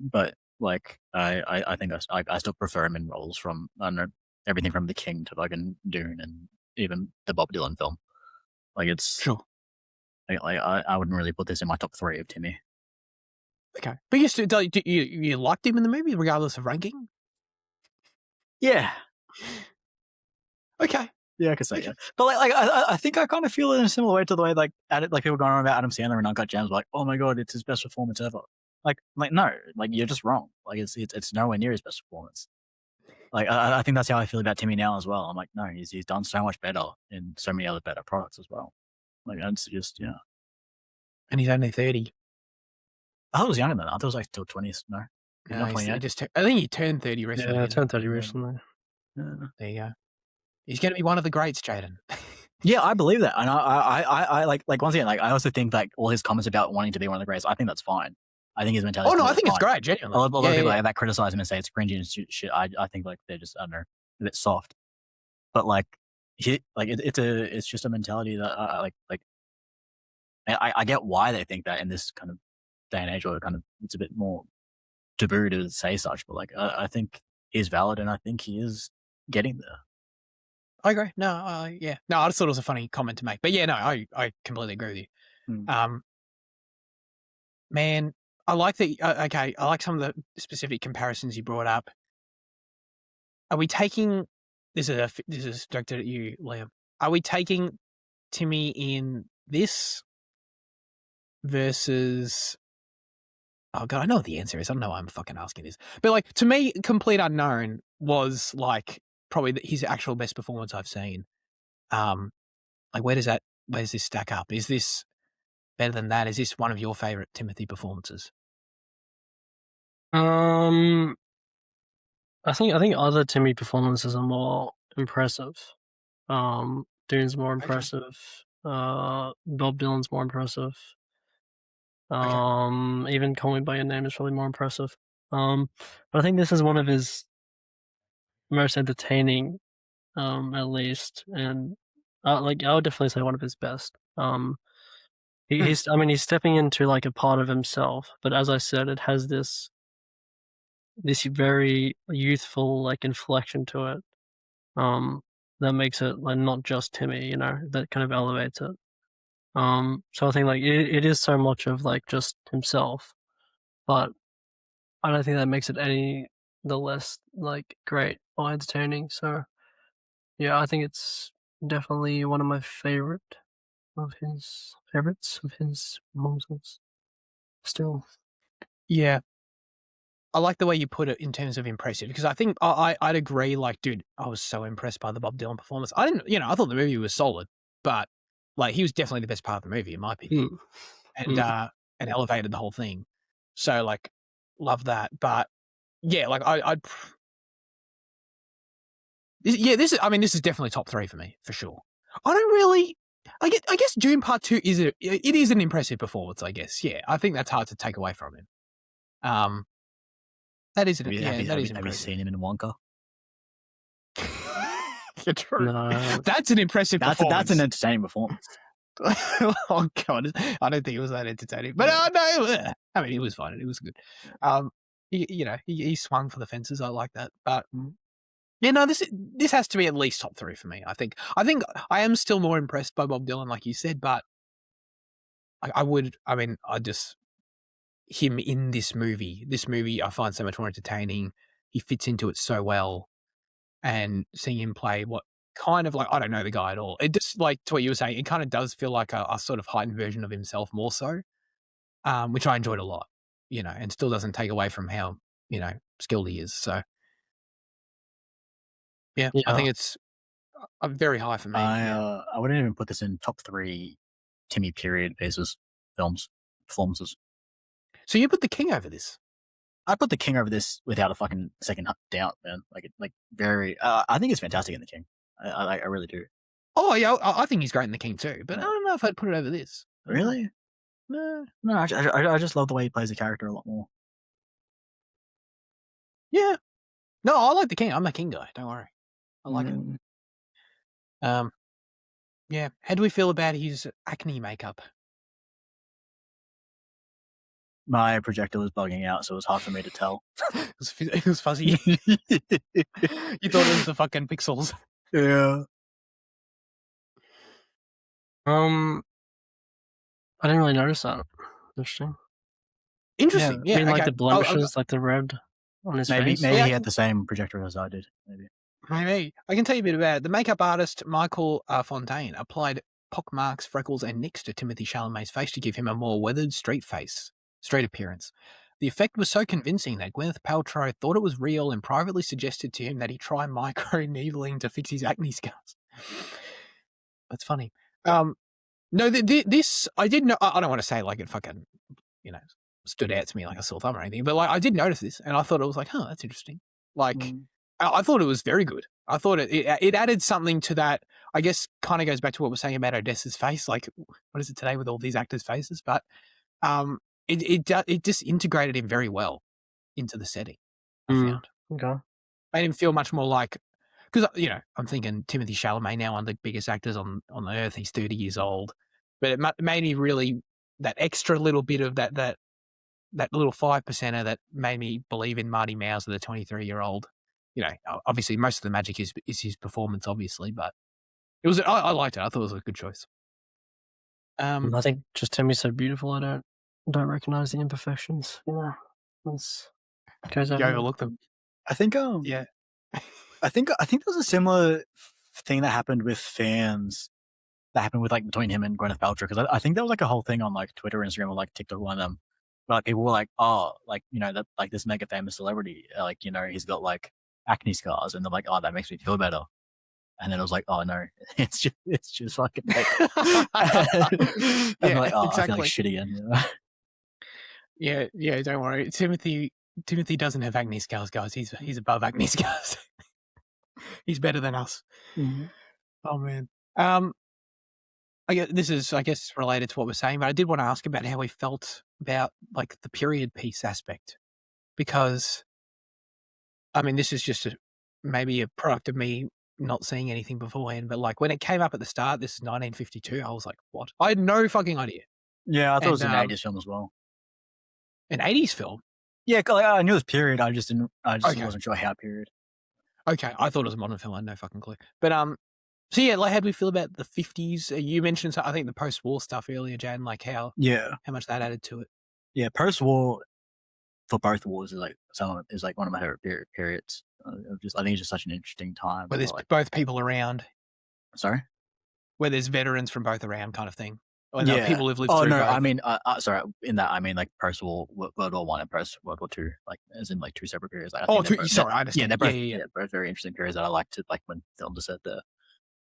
But like I think I still prefer him in roles from I don't know everything from The King to fucking Dune and even the Bob Dylan film. Like it's sure. I wouldn't really put this in my top 3 of Timmy. Okay, but you liked him in the movie regardless of ranking? Yeah. Okay. Yeah, I could say yeah. But I think I kind of feel it in a similar way to the way like people going on about Adam Sandler and Uncut Gems, like, oh my god, it's his best performance ever. Like no, like you're just wrong. Like it's nowhere near his best performance. Like I think that's how I feel about Timmy now as well. I'm like, no, he's done so much better in so many other better products as well. Like it's just And he's only 30. I thought it was younger than that. I thought it was like still 20s. No, not 28. I think he turned 30 recently. Yeah, I turned 30 recently. There you go. He's going to be one of the greats, Jaden. Yeah, I believe that, and I like once again, like I also think like all his comments about wanting to be one of the greats, I think that's fine. I think his mentality. Oh no, I think it's great. Genuinely, a lot of people that criticize him and say it's cringy and shit. I think like they're just I don't know, a bit soft. But like it's just a mentality that I get why they think that in this kind of day and age where it's a bit more taboo to say such. But like I think he's valid, and I think he is getting there. I agree. No, yeah. No, I just thought it was a funny comment to make. But yeah, no, I completely agree with you. Man, I like that. Okay, I like some of the specific comparisons you brought up. Are we taking this is directed at you, Liam? Are we taking Timmy in this versus? Oh god, I know what the answer is. I don't know why I'm fucking asking this. But like to me, Complete Unknown was like probably his actual best performance I've seen. Like where does this stack up? Is this better than that? Is this one of your favorite Timothy performances? I think other Timmy performances are more impressive. Dune's more impressive. Bob Dylan's more impressive. Even Call Me by Your Name is probably more impressive. But I think this is one of his most entertaining, at least, and I would definitely say one of his best. He's stepping into like a part of himself, but as I said, it has this very youthful like inflection to it, that makes it like not just Timmy, that kind of elevates it. So I think like it is so much of like just himself, but I don't think that makes it any the less like great or entertaining. So yeah, I think it's definitely one of my favorites of his performances. Still, yeah, I like the way you put it in terms of impressive, because I think I'd agree. Like, dude, I was so impressed by the Bob Dylan performance. I thought the movie was solid, but like he was definitely the best part of the movie in my opinion, and elevated the whole thing. So like, love that. But yeah, like This is definitely top 3 for me, for sure. I don't really... I guess Dune Part 2 it is an impressive performance, I guess. Yeah, I think that's hard to take away from him. That is impressive. Have you seen him in Wonka? True. No. That's an impressive performance. That's an entertaining performance. Oh God, I don't think it was that entertaining, but no, I mean, it was fine. It was good. He swung for the fences. I like that, but yeah, no, this has to be at least top 3 for me. I think I am still more impressed by Bob Dylan, like you said, but him in this movie I find so much more entertaining. He fits into it so well, and seeing him play what kind of like, I don't know the guy at all. It just, like to what you were saying, it kind of does feel like a sort of heightened version of himself more so, which I enjoyed a lot, and still doesn't take away from how, skilled he is. So yeah. I think it's very high for me. I wouldn't even put this in top 3 Timmy period pieces, performances. So you put The King over this? I put The King over this without a fucking second doubt, man. Very. I think it's fantastic in The King. I really do. Oh yeah, I think he's great in The King too, but I don't know if I'd put it over this. Really? No. I just love the way he plays the character a lot more. Yeah. No, I like The King. I'm a King guy. Don't worry. I like it. Yeah. How do we feel about his acne makeup? My projector was bugging out, so it was hard for me to tell. It was fuzzy. You thought it was the fucking pixels. Yeah. I didn't really notice that. Interesting. Yeah. I mean, like the blemishes, like the red on his face. Maybe he had the same projector as I did. Maybe. I can tell you a bit about it. The makeup artist, Michael Fontaine, applied pock marks, freckles, and nicks to Timothée Chalamet's face to give him a more weathered straight appearance. The effect was so convincing that Gwyneth Paltrow thought it was real and privately suggested to him that he try micro-needling to fix his acne scars. That's funny. No, this, I did know, I don't want to say like it fucking, stood out to me like a sore thumb or anything, but like I did notice this and I thought it was like, that's interesting. Like, I thought it was very good. I thought it added something to that, I guess kind of goes back to what we're saying about Odessa's face. Like, what is it today with all these actors' faces? But it just integrated him very well into the setting, I found. Okay. Made him feel much more like, because, I'm thinking Timothée Chalamet now, one of the biggest actors on the earth. He's 30 years old. But it made me really, that extra little bit of that little 5%er that made me believe in Marty Mauser, the 23-year-old. Obviously most of the magic is his performance, obviously, but it was, I liked it. I thought it was a good choice. I think just Timmy's so beautiful. I don't recognize the imperfections. Goes over. You overlook them. I think yeah. I think there was a similar thing that happened with fans. That happened with between him and Gwyneth Paltrow, because I think there was a whole thing on Twitter, Instagram, or TikTok, one of them. But people were like, oh, that this mega famous celebrity, he's got acne scars, and they're like, oh, that makes me feel better. And then I was like, oh no, it's just fucking fake. And they're like, oh, exactly. I feel like shit again. Yeah, don't worry. Timothy doesn't have acne scars, guys. He's above acne scars. He's better than us. Mm-hmm. Oh man. This is related to what we're saying, but I did want to ask about how we felt about the period piece aspect, because this is just maybe a product of me not seeing anything beforehand, but when it came up at the start, this is 1952, I was like, what? I had no fucking idea. Yeah, I thought it was an 80s film as well. An 80s film? Yeah, I knew it was period. I just wasn't sure how period. Okay, I thought it was a modern film. I had no fucking clue. But so yeah, how do we feel about the 50s? You mentioned, I think, the post-war stuff earlier, Jan. How much that added to it. Yeah, post-war for both wars is one of my favorite periods. I think it's just such an interesting time. Where there's both people around. Sorry? Where there's veterans from both around, kind of thing. Or people who've lived through. Oh no, both. I mean, sorry. In that, I mean post-war, World War I and post-World War II, as in two separate periods. I understand. Yeah, they're both very interesting periods that I like to when films are set there.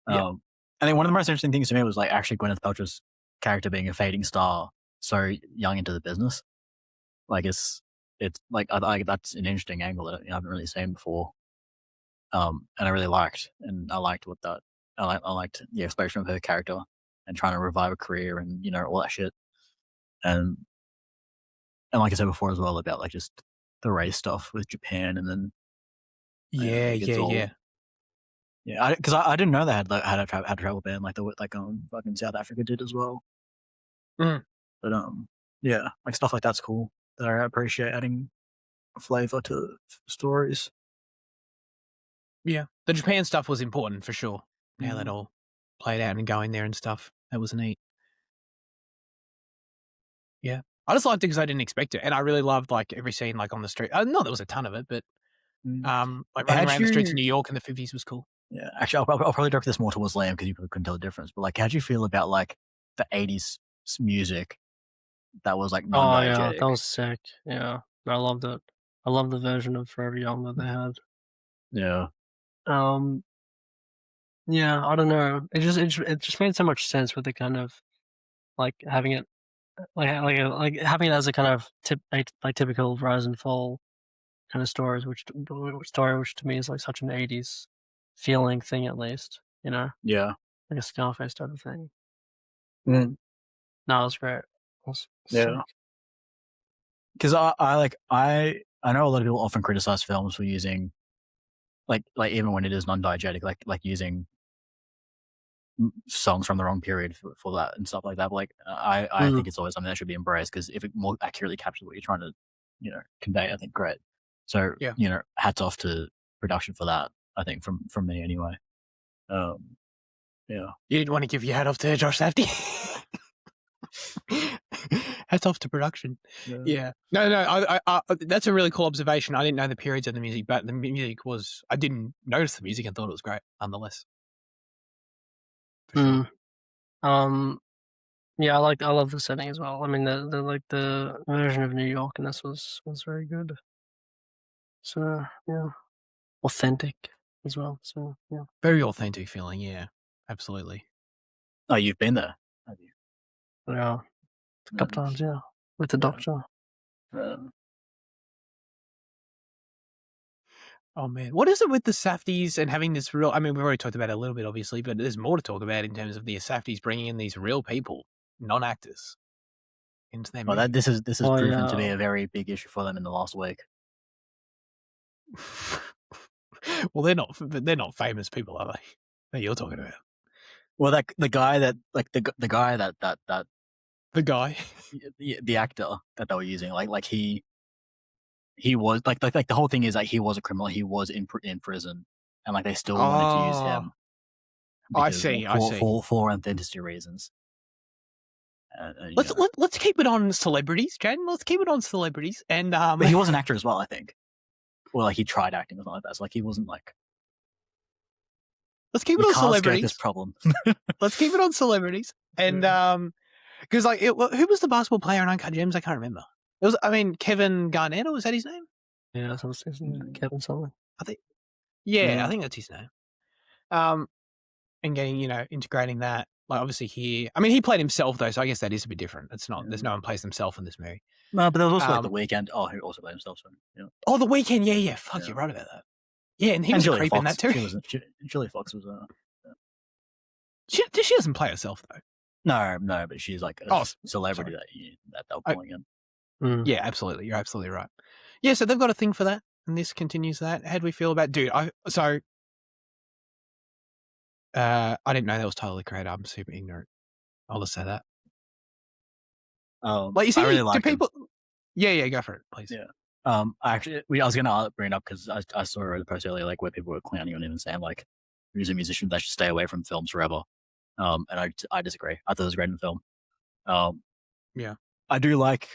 I think one of the most interesting things to me was actually Gwyneth Paltrow's character being a fading star so young into the business. It's I think that's an interesting angle that I haven't really seen before. and I really liked, and I liked I liked the exploration of her character and trying to revive a career and all that shit, and like I said before as well about like just the race stuff with Japan, and then Yeah, like, it's all, yeah, because I didn't know they had a travel ban like fucking South Africa did as well. Mm. But yeah, like stuff like that's cool. That I appreciate adding flavor to stories. Yeah, the Japan stuff was important for sure. How that Mhm. all played out and going there and stuff. That was neat. Yeah, I just liked it because I didn't expect it, and I really loved like every scene like on the street. Not there was a ton of it, but like running around the streets of New York in the 50s was cool. Yeah, actually, I'll probably direct this more towards Liam because you probably couldn't tell the difference. But like, how'd you feel about like the 80s music that was like Oh yeah, non-diegetic? that was sick. Yeah, I loved it. I love the version of Forever Young that they had. Yeah, Yeah, I don't know. It just made so much sense with the kind of like having it like having it as a kind of typical rise and fall kind of story, which to me is like such an 80s feeling thing, at least, yeah, like a Scarface type of thing. mm. No, it was great. It was Yeah. sick. Because I know a lot of people often criticize films for using like even when it is non-diegetic, like using songs from the wrong period for that and stuff like that. But like I think it's always something that should be embraced because if it more accurately captures what you're trying to convey, I think great. So Yeah. hats off to production for that. I think from me anyway. Yeah. You didn't want to give your hat off to Josh Safdie. Hats off to production. Yeah. No. I that's a really cool observation. I didn't know the periods of the music, but the music was. I didn't notice the music and thought it was great, nonetheless. For sure. Yeah, I love the setting as well. I mean, the version of New York and this was very good. So yeah, authentic as well. So yeah, Very authentic feeling. Yeah, absolutely. Oh, you've been there, have you? yeah, a couple times. Yeah, with the doctor. Oh man, what is it with the Safdies and having this real? I mean, we've already talked about it a little bit, obviously, but there's more to talk about in terms of the Safdies bringing in these real people, non-actors, into their Well, movie. this is Oh, proven to be yeah. a very big issue for them in the last week. Well, they're not famous people, are they? That you're talking about? Well, the guy that the guy that The guy. the actor that they were using, like he was like the whole thing is like he was a criminal. He was in prison, and like they still wanted to use him. I Because, see. for authenticity reasons. Let's keep it on celebrities, Jen. Let's keep it on celebrities. And but he was an actor as well, I think. Well, like he tried acting or something like that. So like he wasn't like. Let's keep it on celebrities. This problem. Let's keep it on celebrities, and because like who was the basketball player in Uncut Gems? I can't remember. It was, I mean, Kevin Garnett, or was that his name? Yeah, that's what I was thinking. Kevin something. I think. Yeah, I think that's his name. And getting integrating that, like obviously here. I mean, he played himself though, so I guess that is a bit different. It's not. There's no one plays themselves in this movie. No, but there was also like The Weeknd. Oh, who also played himself. So, yeah. Oh, The Weeknd. Yeah. Fuck, you're right about that. Yeah, and he was a creep in that too. Julia Fox was. She doesn't play herself though. No, but she's like a celebrity that they're pulling in. Yeah, absolutely. You're absolutely right. Yeah, so they've got a thing for that, and this continues that. How do we feel about, dude? I didn't know that was Tyler the Creator. I'm super ignorant. I'll just say that. Like you see, I really like people. Yeah, go for it, please. Yeah. I was gonna bring it up because I saw a post earlier like where people were clowning on him and saying like he's a musician that should stay away from films forever. And I disagree. I thought it was great in the film. Yeah, I do like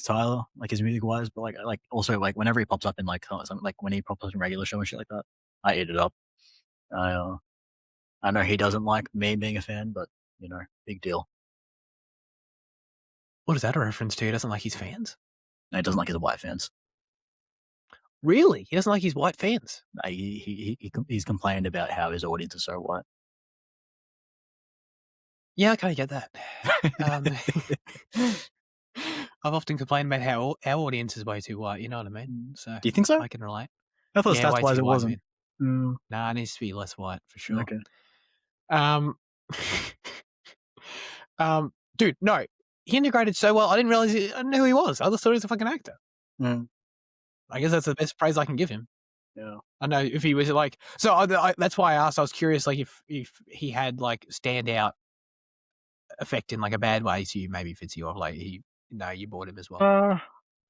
Tyler, like his music wise, but like also like whenever he pops up in like something like when he pops up in regular show and shit like that, I eat it up. I know he doesn't like me being a fan, but big deal. What is that a reference to? He doesn't like his fans? No, he doesn't like his white fans. Really? He doesn't like his white fans? No, he's complained about how his audience is so white. Yeah, I kind of get that. I've often complained about how our audience is way too white. You know what I mean? So do you think so? I can relate. I thought stats-wise it wasn't. Nah, it needs to be less white for sure. Okay. Dude, no, he integrated so well. I didn't realize I didn't know who he was. I just thought he was a fucking actor. Mm. I guess that's the best praise I can give him. Yeah. I know if he was like, so that's why I asked. I was curious, like if he had like standout effect in like a bad way to you, maybe Fitzy, or like you bought him as well.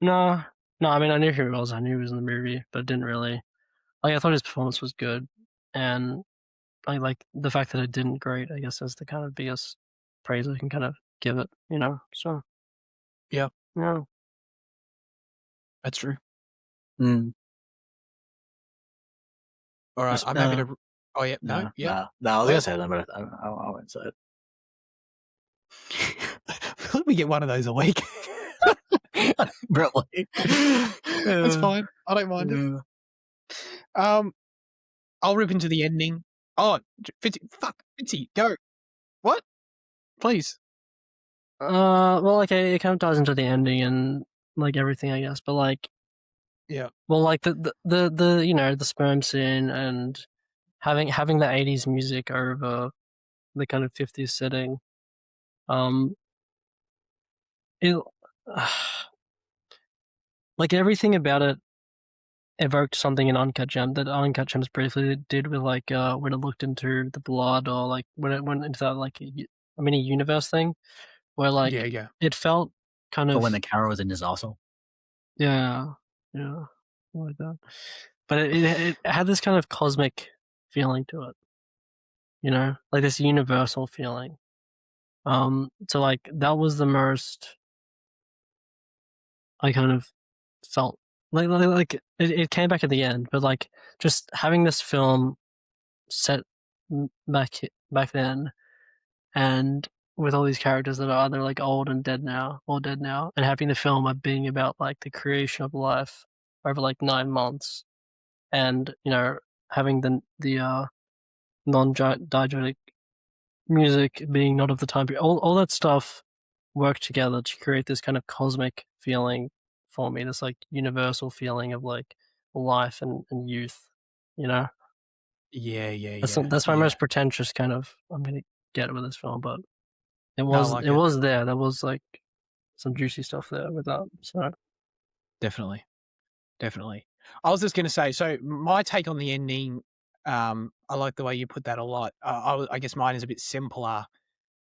No. I mean, I knew who he was. I knew he was in the movie, but didn't really. Like, I thought his performance was good, and I like the fact that it didn't great. I guess that's the kind of biggest praise I can kind of give it. So Yeah, yeah. that's true. Mm. All right, I'm happy to. Oh yeah, no, yeah. No, I was gonna say that, but I won't say it. Let me get one of those a week. Really? That's fine. I don't mind it. I'll rip into the ending. Oh, Fitzy, go. What? Please. Well, like it kind of ties into the ending and like everything, I guess. But like, yeah. Well, like the the sperm scene and having the 80s music over the kind of 50s setting, it like everything about it evoked something in Uncut Gems that Uncut Gems briefly did with like when it looked into the blood, or like when it went into that like a mini universe thing, where like yeah. it felt kind Or of when the carrot was in his arsehole. yeah, like that. But it had this kind of cosmic feeling to it, like this universal feeling. So like that was the most I kind of felt like it came back at the end, but like just having this film set back then, and with all these characters that are either like old and dead now, and having the film being about like the creation of life over like 9 months, and having the non-diegetic music being not of the time period, all that stuff worked together to create this kind of cosmic feeling for me, this like universal feeling of like life and youth, Yeah. That's my most pretentious kind of I'm gonna get with this film, but it was there. There was like some juicy stuff there with that. So definitely. I was just gonna say, so my take on the ending, I like the way you put that a lot. I guess mine is a bit simpler,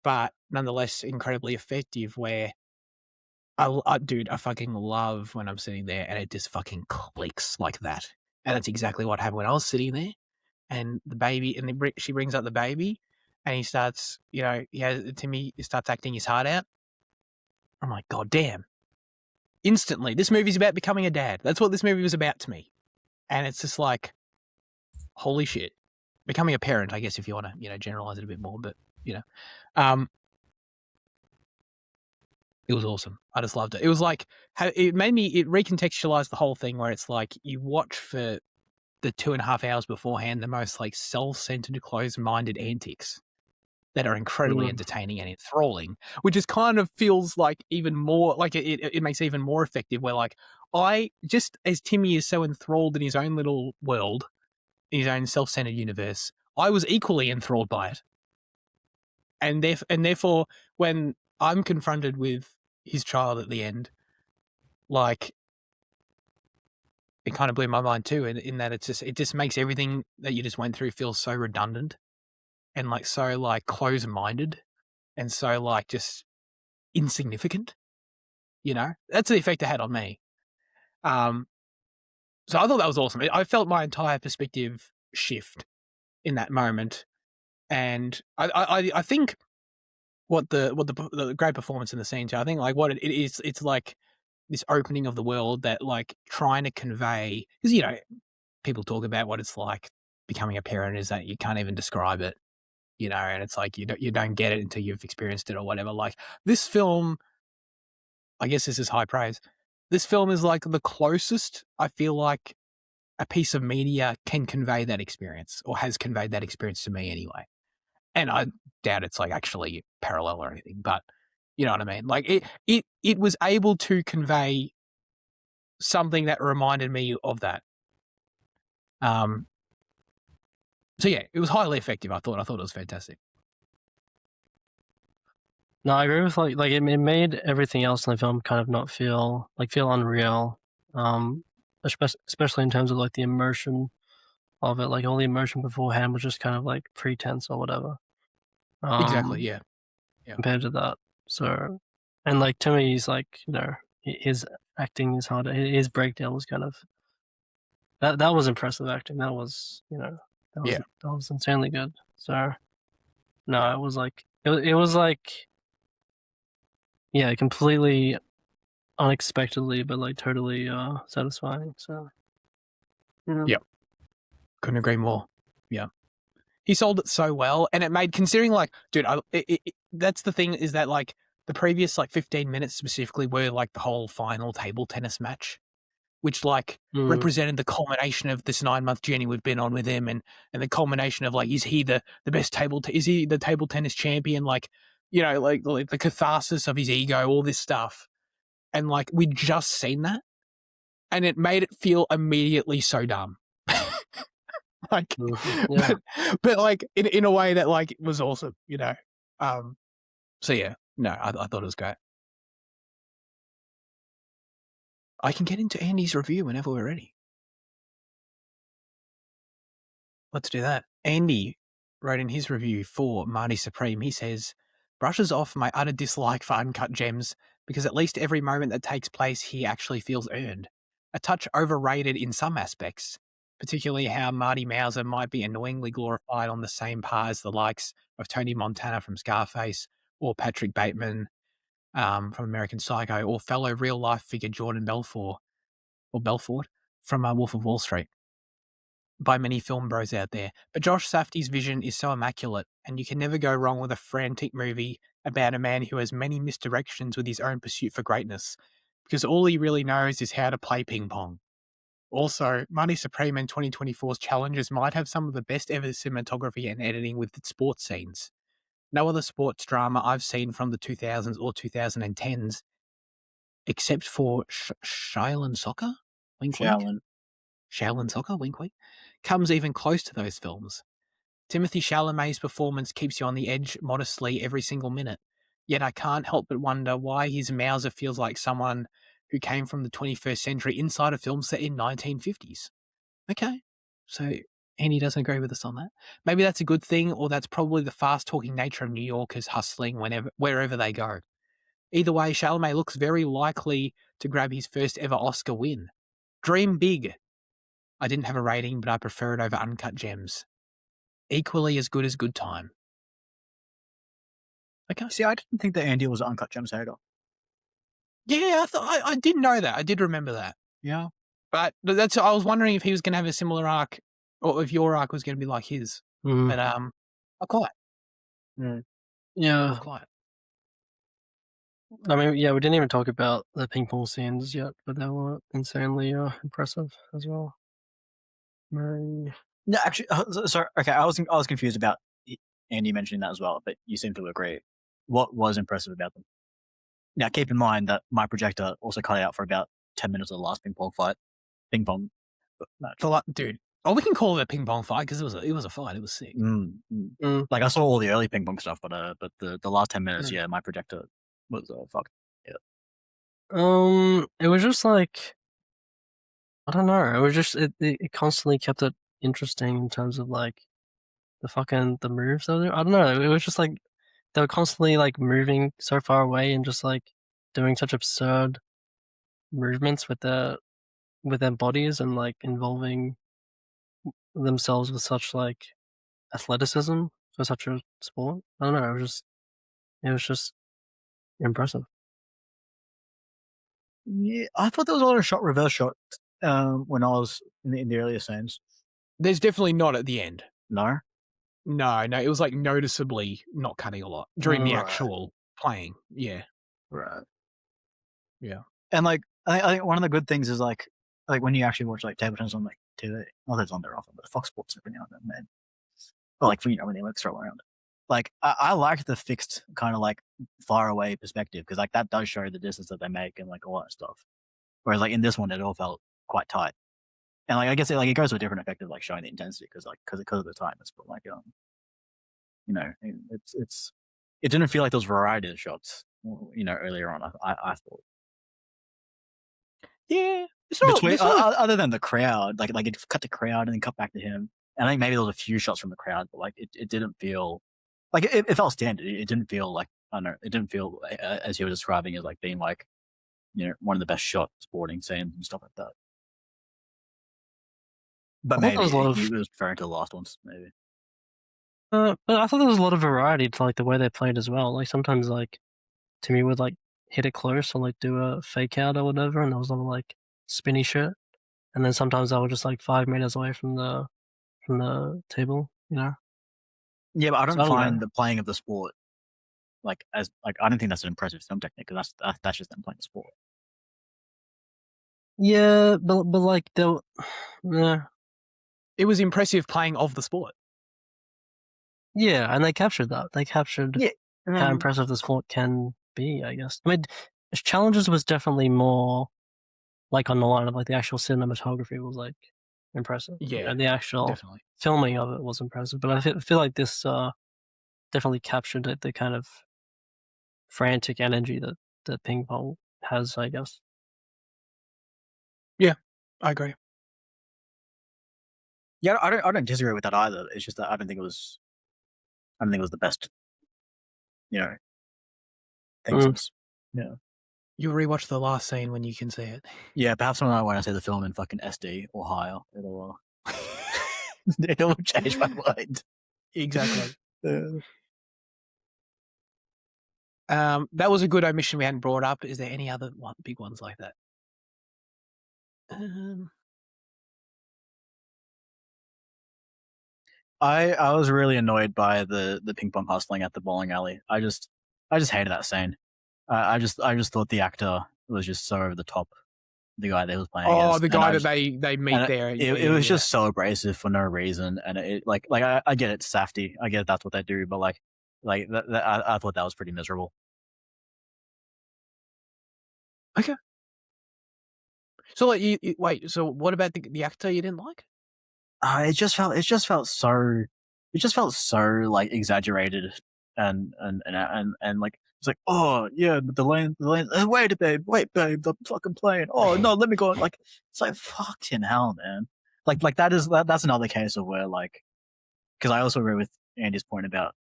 but nonetheless incredibly effective. Where dude, I fucking love when I'm sitting there and it just fucking clicks like that, and that's exactly what happened when I was sitting there. And the baby, and she brings up the baby, and he starts, Timmy starts acting his heart out. I'm like, God damn. Instantly, this movie's about becoming a dad. That's what this movie was about to me. And it's just like, holy shit. Becoming a parent, I guess, if you want to, generalize it a bit more. But, it was awesome. I just loved it. It was like, it recontextualized the whole thing, where it's like you watch for the 2.5 hours beforehand the most like self-centered, closed-minded antics that are incredibly entertaining and enthralling, which is kind of feels like even more like it makes it even more effective, where like I, just as Timmy is so enthralled in his own little world, in his own self-centered universe, I was equally enthralled by it. And therefore when I'm confronted with his child at the end, like it kind of blew my mind too, in that it just makes everything that you just went through feel so redundant and like so like close-minded and so like just insignificant. That's the effect it had on me. So I thought that was awesome. I felt my entire perspective shift in that moment, and I think what the great performance in the scene too. I think like what it is, it's like this opening of the world that like trying to convey, because people talk about what it's like becoming a parent, is that you can't even describe it, and it's like you don't get it until you've experienced it or whatever. Like this film, I guess this is high praise. This film is like the closest I feel like a piece of media can convey that experience, or has conveyed that experience to me anyway. And I doubt it's like actually parallel or anything, but you know what I mean? Like it was able to convey something that reminded me of that. So yeah, it was highly effective. I thought it was fantastic. No, I agree with like it made everything else in the film kind of not feel unreal. Especially in terms of like the immersion of it. Like all the immersion beforehand was just kind of like pretense or whatever. Exactly. Yeah. Compared to that. So, and like to me, he's like, you know, his acting is harder. His breakdown was kind of that was impressive acting. That was, you know, that was insanely good. So, no, it was like it was like, yeah, completely unexpectedly, but like totally satisfying. So, yeah, couldn't agree more. Yeah, he sold it so well, and it made, considering like, dude, that's the thing, is that like the previous like 15 minutes specifically were like the whole final table tennis match, which like represented the culmination of this 9-month journey we've been on with him, and the culmination of like, is he the best is he the table tennis champion? Like, you know, like the catharsis of his ego, all this stuff. And like, we'd just seen that, and it made it feel immediately so dumb. Like, yeah. but like in a way that like was awesome, you know? So yeah, no, I thought it was great. I can get into Andy's review whenever we're ready. Let's do that. Andy wrote in his review for Marty Supreme, he says, brushes off my utter dislike for Uncut Gems because at least every moment that takes place here actually feels earned. A touch overrated in some aspects, particularly how Marty Mauser might be annoyingly glorified on the same par as the likes of Tony Montana from Scarface, or Patrick Bateman from American Psycho, or fellow real-life figure Jordan Belfort from Wolf of Wall Street, by many film bros out there. But Josh Safdie's vision is so immaculate, and you can never go wrong with a frantic movie about a man who has many misdirections with his own pursuit for greatness, because all he really knows is how to play ping pong. Also, Marty Supreme and 2024's challenges might have some of the best ever cinematography and editing with its sports scenes. No other sports drama I've seen from the 2000s or 2010s, except for Shaolin Soccer? Wink, wink. Shaolin Soccer? Wink, wink. Comes even close to those films. Timothée Chalamet's performance keeps you on the edge modestly every single minute. Yet I can't help but wonder why his Mauser feels like someone who came from the 21st century inside a film set in 1950s. Okay, so Andy doesn't agree with us on that. Maybe that's a good thing, or that's probably the fast-talking nature of New Yorkers hustling wherever they go. Either way, Chalamet looks very likely to grab his first ever Oscar win. Dream big. I didn't have a rating, but I prefer it over Uncut Gems. Equally as good time. Okay. See, I didn't think that Andy was an Uncut Gems hater. Yeah, I did know that. I did remember that. Yeah. But I was wondering if he was going to have a similar arc, or if your arc was going to be like his. But not quite. Yeah. Not quite. I mean, yeah, we didn't even talk about the ping pong scenes yet, but they were insanely impressive as well. No, actually, sorry. Okay, I was confused about Andy mentioning that as well, but you seem to agree. What was impressive about them? Now, keep in mind that my projector also cut out for about 10 minutes of the last ping pong match. Dude, we can call it a ping pong fight because it was a fight. It was sick. Like, I saw all the early ping pong stuff, but the last 10 minutes, yeah, my projector was fucked. Yeah. It was just like, I don't know. It was just it constantly kept it interesting in terms of like the moves. I don't know. It was just like they were constantly like moving so far away and just like doing such absurd movements with their bodies and like involving themselves with such like athleticism for such a sport. I don't know. It was just impressive. Yeah, I thought there was a lot of reverse shot when I was in the earlier scenes. There's definitely not at the end. No? No, it was like noticeably not cutting a lot during the actual playing. Yeah. Right. Yeah. And like, I think one of the good things is like when you actually watch like table tennis on like TV, not that it's on there often, but Fox Sports every now and then, man. Or like, you know, when they like throw around it. Like, I like the fixed kind of like far away perspective because like that does show the distance that they make and like all that stuff. Whereas like in this one, it all felt quite tight. And like I guess it goes to a different effect of like showing the intensity because of the tightness, but like you know, it didn't feel like those variety of shots, you know, earlier on. I thought. Yeah, it's not. Between It's not other than the crowd, like it cut the crowd and then cut back to him. And I think maybe there was a few shots from the crowd, but like it didn't feel like it felt standard. It didn't feel like I don't know. It didn't feel as he was describing it like being like, you know, one of the best shot sporting scenes and stuff like that. But I thought maybe there was a lot he of- was referring to the last ones, maybe. But I thought there was a lot of variety to like the way they played as well. Like sometimes like Timmy would like hit it close or like do a fake out or whatever, and there was a lot of like spinny shit. And then sometimes I was just like 5 meters away from the table, you know. Yeah, but I So don't I don't find know. the playing of the sport like as like I don't think that's an impressive film technique because that's just them playing the sport. Yeah, but like there, yeah, it was impressive playing of the sport. yeah, and they captured that. They captured Yeah, how impressive the sport can be. I guess. I mean, Challenges was definitely more like on the line of like the actual cinematography was like impressive. Yeah, and the actual definitely. filming of it was impressive. But I feel like this definitely captured the kind of frantic energy that ping pong has, I guess. I agree. Yeah, I don't disagree with that either. It's just that I don't think it was the best, you know, things. Yeah. You'll rewatch the last scene when you can see it. Yeah, perhaps when I see the film in fucking SD or higher, it'll change my mind. Exactly. Yeah. That was a good omission we hadn't brought up. Is there any other big ones like that? I was really annoyed by the ping pong hustling at the bowling alley. I just hated that scene. I just thought the actor was just so over the top. The guy that was playing. Oh, against. the And guy I that just- they meet there. It was just so abrasive for no reason, and it like I get it, Safdie. I get that's what they do, but like I thought that was pretty miserable. Okay. So like, you wait. So what about the actor you didn't like? It just felt so like exaggerated and like it's like, oh yeah, but the lane wait babe, I'm fucking playing. Oh no, let me go. Like it's like fucking hell, man. Like that's another case of where like, because I also agree with Andy's point about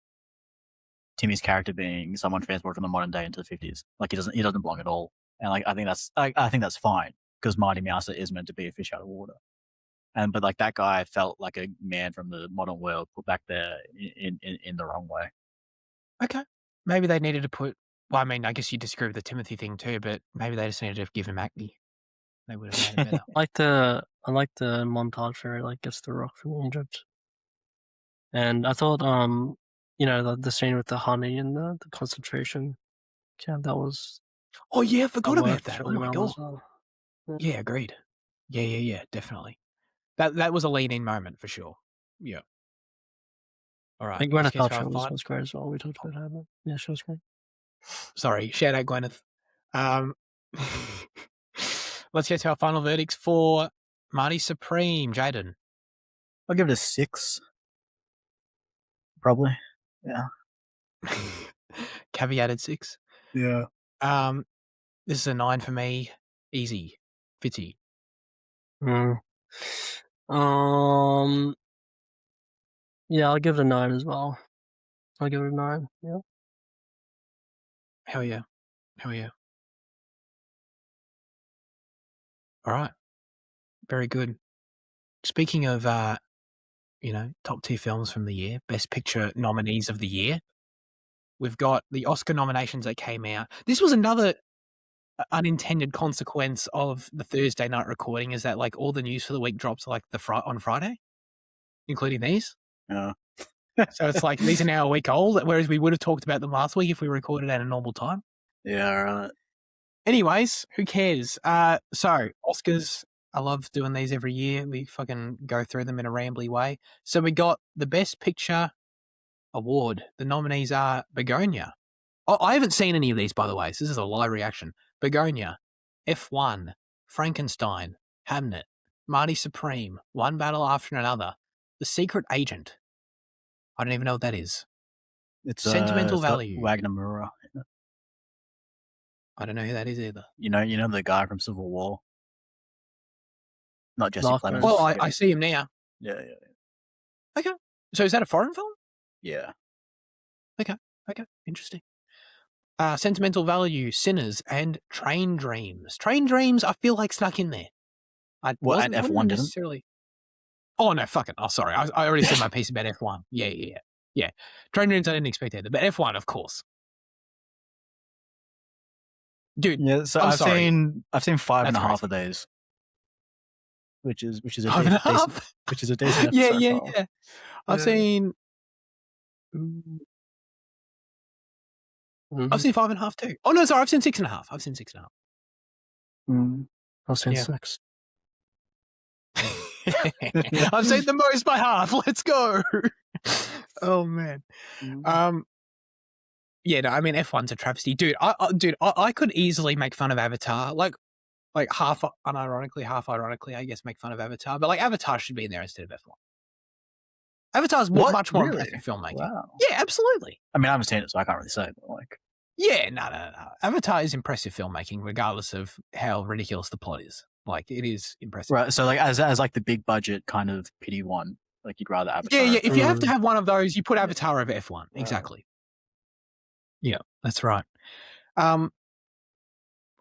Timmy's character being someone transported from the modern day into the 50s. Like he doesn't belong at all. And like I think that's fine because Marty Mauser is meant to be a fish out of water. But like that guy felt like a man from the modern world put back there in the wrong way. Okay. Maybe they needed to put. Well, I mean, I guess you disagree with the Timothy thing too, but maybe they just needed to give him acne. They would have made it better. I like the montage where it like gets the rock from Egypt. And I thought you know, the scene with the honey and the concentration camp, that was Oh yeah, I forgot about that. really Oh my well god. as well. Yeah, agreed. Yeah, definitely. That was a lean-in moment for sure. Yeah. All right. And Gwyneth let's get to our Paltrow was great as well. We talked about her, but yeah, she was great. Sorry, shout out Gwyneth. Let's get to our final verdicts for Marty Supreme, Jaden. I'll give it a 6. Probably. Yeah. Caveated 6. Yeah. This is a 9 for me. Easy. Fitzy. Yeah, I'll give it a 9 as well. I'll give it a 9. Yeah. Hell yeah. All right. Very good. Speaking of, you know, top 2 films from the year, Best Picture nominees of the year, we've got the Oscar nominations that came out. This was another unintended consequence of the Thursday night recording, is that like all the news for the week drops like on Friday, including these. Yeah. So it's like these are now a week old, whereas we would have talked about them last week if we recorded at a normal time. Yeah, right. Anyways, who cares? So Oscars, I love doing these every year. We fucking go through them in a rambly way. So we got the Best Picture award. The nominees are Begonia. Oh, I haven't seen any of these, by the way, so this is a live reaction. Begonia, F1, Frankenstein, Hamnet, Marty Supreme, One Battle After Another, The Secret Agent. I don't even know what that is. It's Sentimental it's got Value. Wagner Moura. I don't know who that is either. You know the guy from Civil War. Not Jesse Narcos. Plemons. Well, I see him now. Yeah. Okay. So is that a foreign film? Yeah. Okay. Interesting. Sentimental Value, Sinners, and Train Dreams. Train Dreams, I feel like snuck in there. Well, and F1 didn't? necessarily. Oh no, fuck it. Oh, sorry. I already said my piece about F1. Yeah. Train Dreams, I didn't expect either, but F1, of course. Dude, Yeah. So I'm I've sorry. seen 5.5 That's of those, which is a 5.5? which is a decent Yeah, episode. yeah. I've seen. I've seen 5.5 too. Oh no, sorry, I've seen 6.5. I've seen 6.5. I've seen Yeah. 6. I've seen the most by half. Let's go. Oh man. Yeah, no, I mean F1's a travesty, dude. I could easily make fun of Avatar, like half unironically, half ironically, I guess, make fun of Avatar, but like Avatar should be in there instead of F1. Avatar's much more Really? impressive filmmaking. Wow. Yeah, absolutely. I mean, I haven't seen it, so I can't really say. But like, Yeah, no. Avatar is impressive filmmaking, regardless of how ridiculous the plot is. Like, it is impressive. right? So like, as like the big budget kind of pity one, like you'd rather Avatar. Yeah. If you have to have one of those, you put Avatar over F1. Wow. Exactly. Yeah, that's right.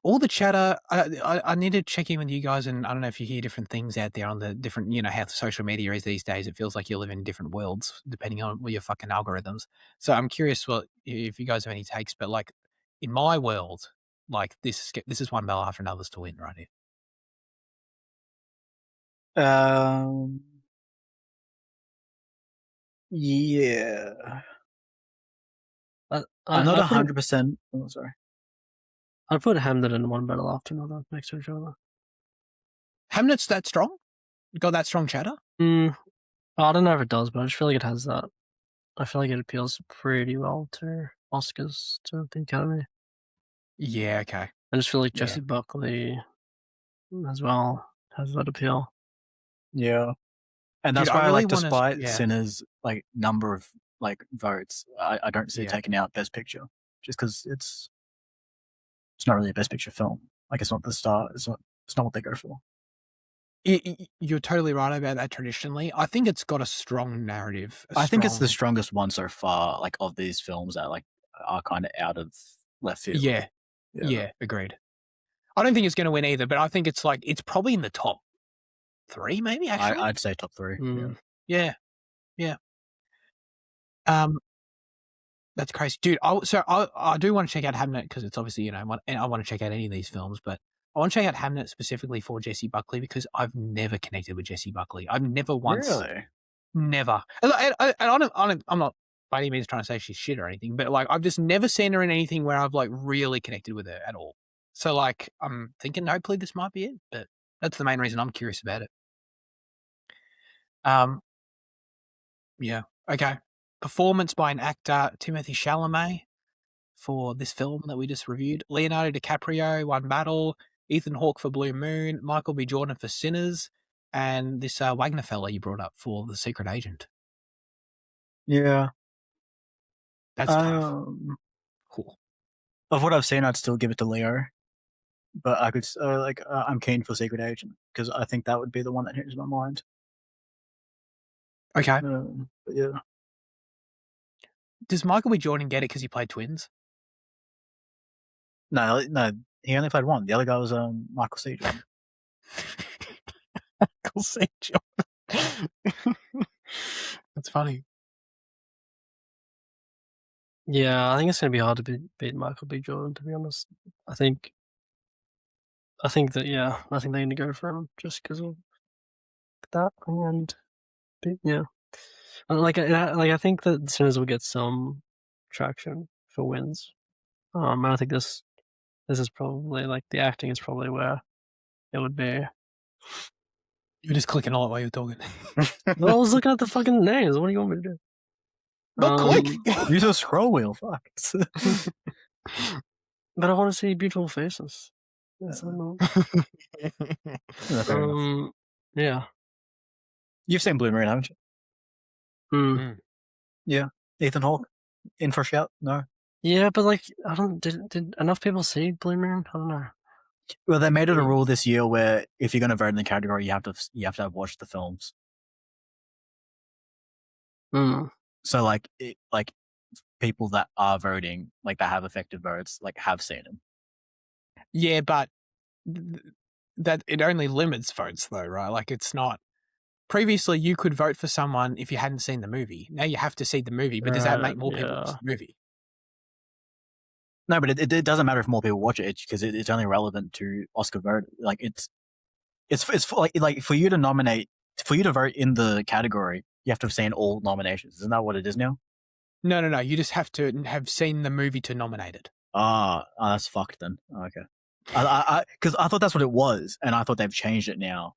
All the chatter, I need to check in with you guys, and I don't know if you hear different things out there on the different, how social media is these days. It feels like you live in different worlds depending on your fucking algorithms. So I'm curious if you guys have any takes, but like in my world, like this is one battle after another's to win right here. Yeah. I'm not 100%. Oh, sorry. I'd put Hamnet and One Battle After Another next to each other. Hamnet's that strong? You got that strong chatter? I don't know if it does, but I just feel like it has that. I feel like it appeals pretty well to Oscars, to the Academy. Yeah, okay. I just feel like Jesse Buckley as well has that appeal. Yeah. And that's Dude, why, I really like, wanna- despite yeah. Sinners' like number of like votes, I don't see it taking out Best Picture, just because it's not really a Best Picture film. Like, it's not the star. It's not what they go for. You're totally right about that. Traditionally, I think it's got a strong narrative. I think it's the strongest one so far, like of these films that like are kind of out of left field. Yeah, agreed. I don't think it's going to win either, but I think it's probably in the top 3, maybe. Actually, I'd say top 3. Yeah. That's crazy, dude. I do want to check out Hamnet because it's obviously I want to check out any of these films, but I want to check out Hamnet specifically for Jesse Buckley because I've never connected with Jesse Buckley. I've never once, never. And I'm not by any means trying to say she's shit or anything, but like I've just never seen her in anything where I've like really connected with her at all. So like I'm thinking hopefully this might be it, but that's the main reason I'm curious about it. Yeah. Okay. Performance by an actor, Timothée Chalamet, for this film that we just reviewed. Leonardo DiCaprio, One Battle. Ethan Hawke for Blue Moon. Michael B. Jordan for Sinners. And this Wagner fella you brought up for The Secret Agent. Yeah. That's tough. Cool. Of what I've seen, I'd still give it to Leo. But I could, I'm keen for Secret Agent because I think that would be the one that hits my mind. Okay. But yeah. Does Michael B. Jordan get it because he played twins? No, he only played one. The other guy was Michael C. Jordan. Michael C. Jordan. That's funny. Yeah, I think it's going to be hard to beat Michael B. Jordan, to be honest. I think that, yeah, I think they need to go for him just because of that. And, yeah. I think that Sinners will get some traction for wins. And I think this is probably, like, the acting is probably where it would be. You were just clicking all the while you were talking. Well, I was looking at the fucking names. What do you want me to do? Not click! Use a scroll wheel, fuck. But I want to see beautiful faces. Yeah. You've seen Blue Moon, haven't you? Mm. Yeah. Ethan Hawke in for a shout? No. Yeah, but like, I don't. Did enough people see Blue Moon? I don't know. Well, they made it a rule this year where if you're going to vote in the category, you have to have watched the films. Mm. So like people that are voting, like that have effective votes, like have seen them. Yeah, but that it only limits votes though, right? Like it's not. Previously, you could vote for someone if you hadn't seen the movie. Now you have to see the movie, but does that make more people watch the movie? No, but it doesn't matter if more people watch it because it's only relevant to Oscar vote. Like it's for, like for you to vote in the category, you have to have seen all nominations. Isn't that what it is now? No. You just have to have seen the movie to nominate it. That's fucked then. Okay. Because I thought that's what it was, and I thought they've changed it now.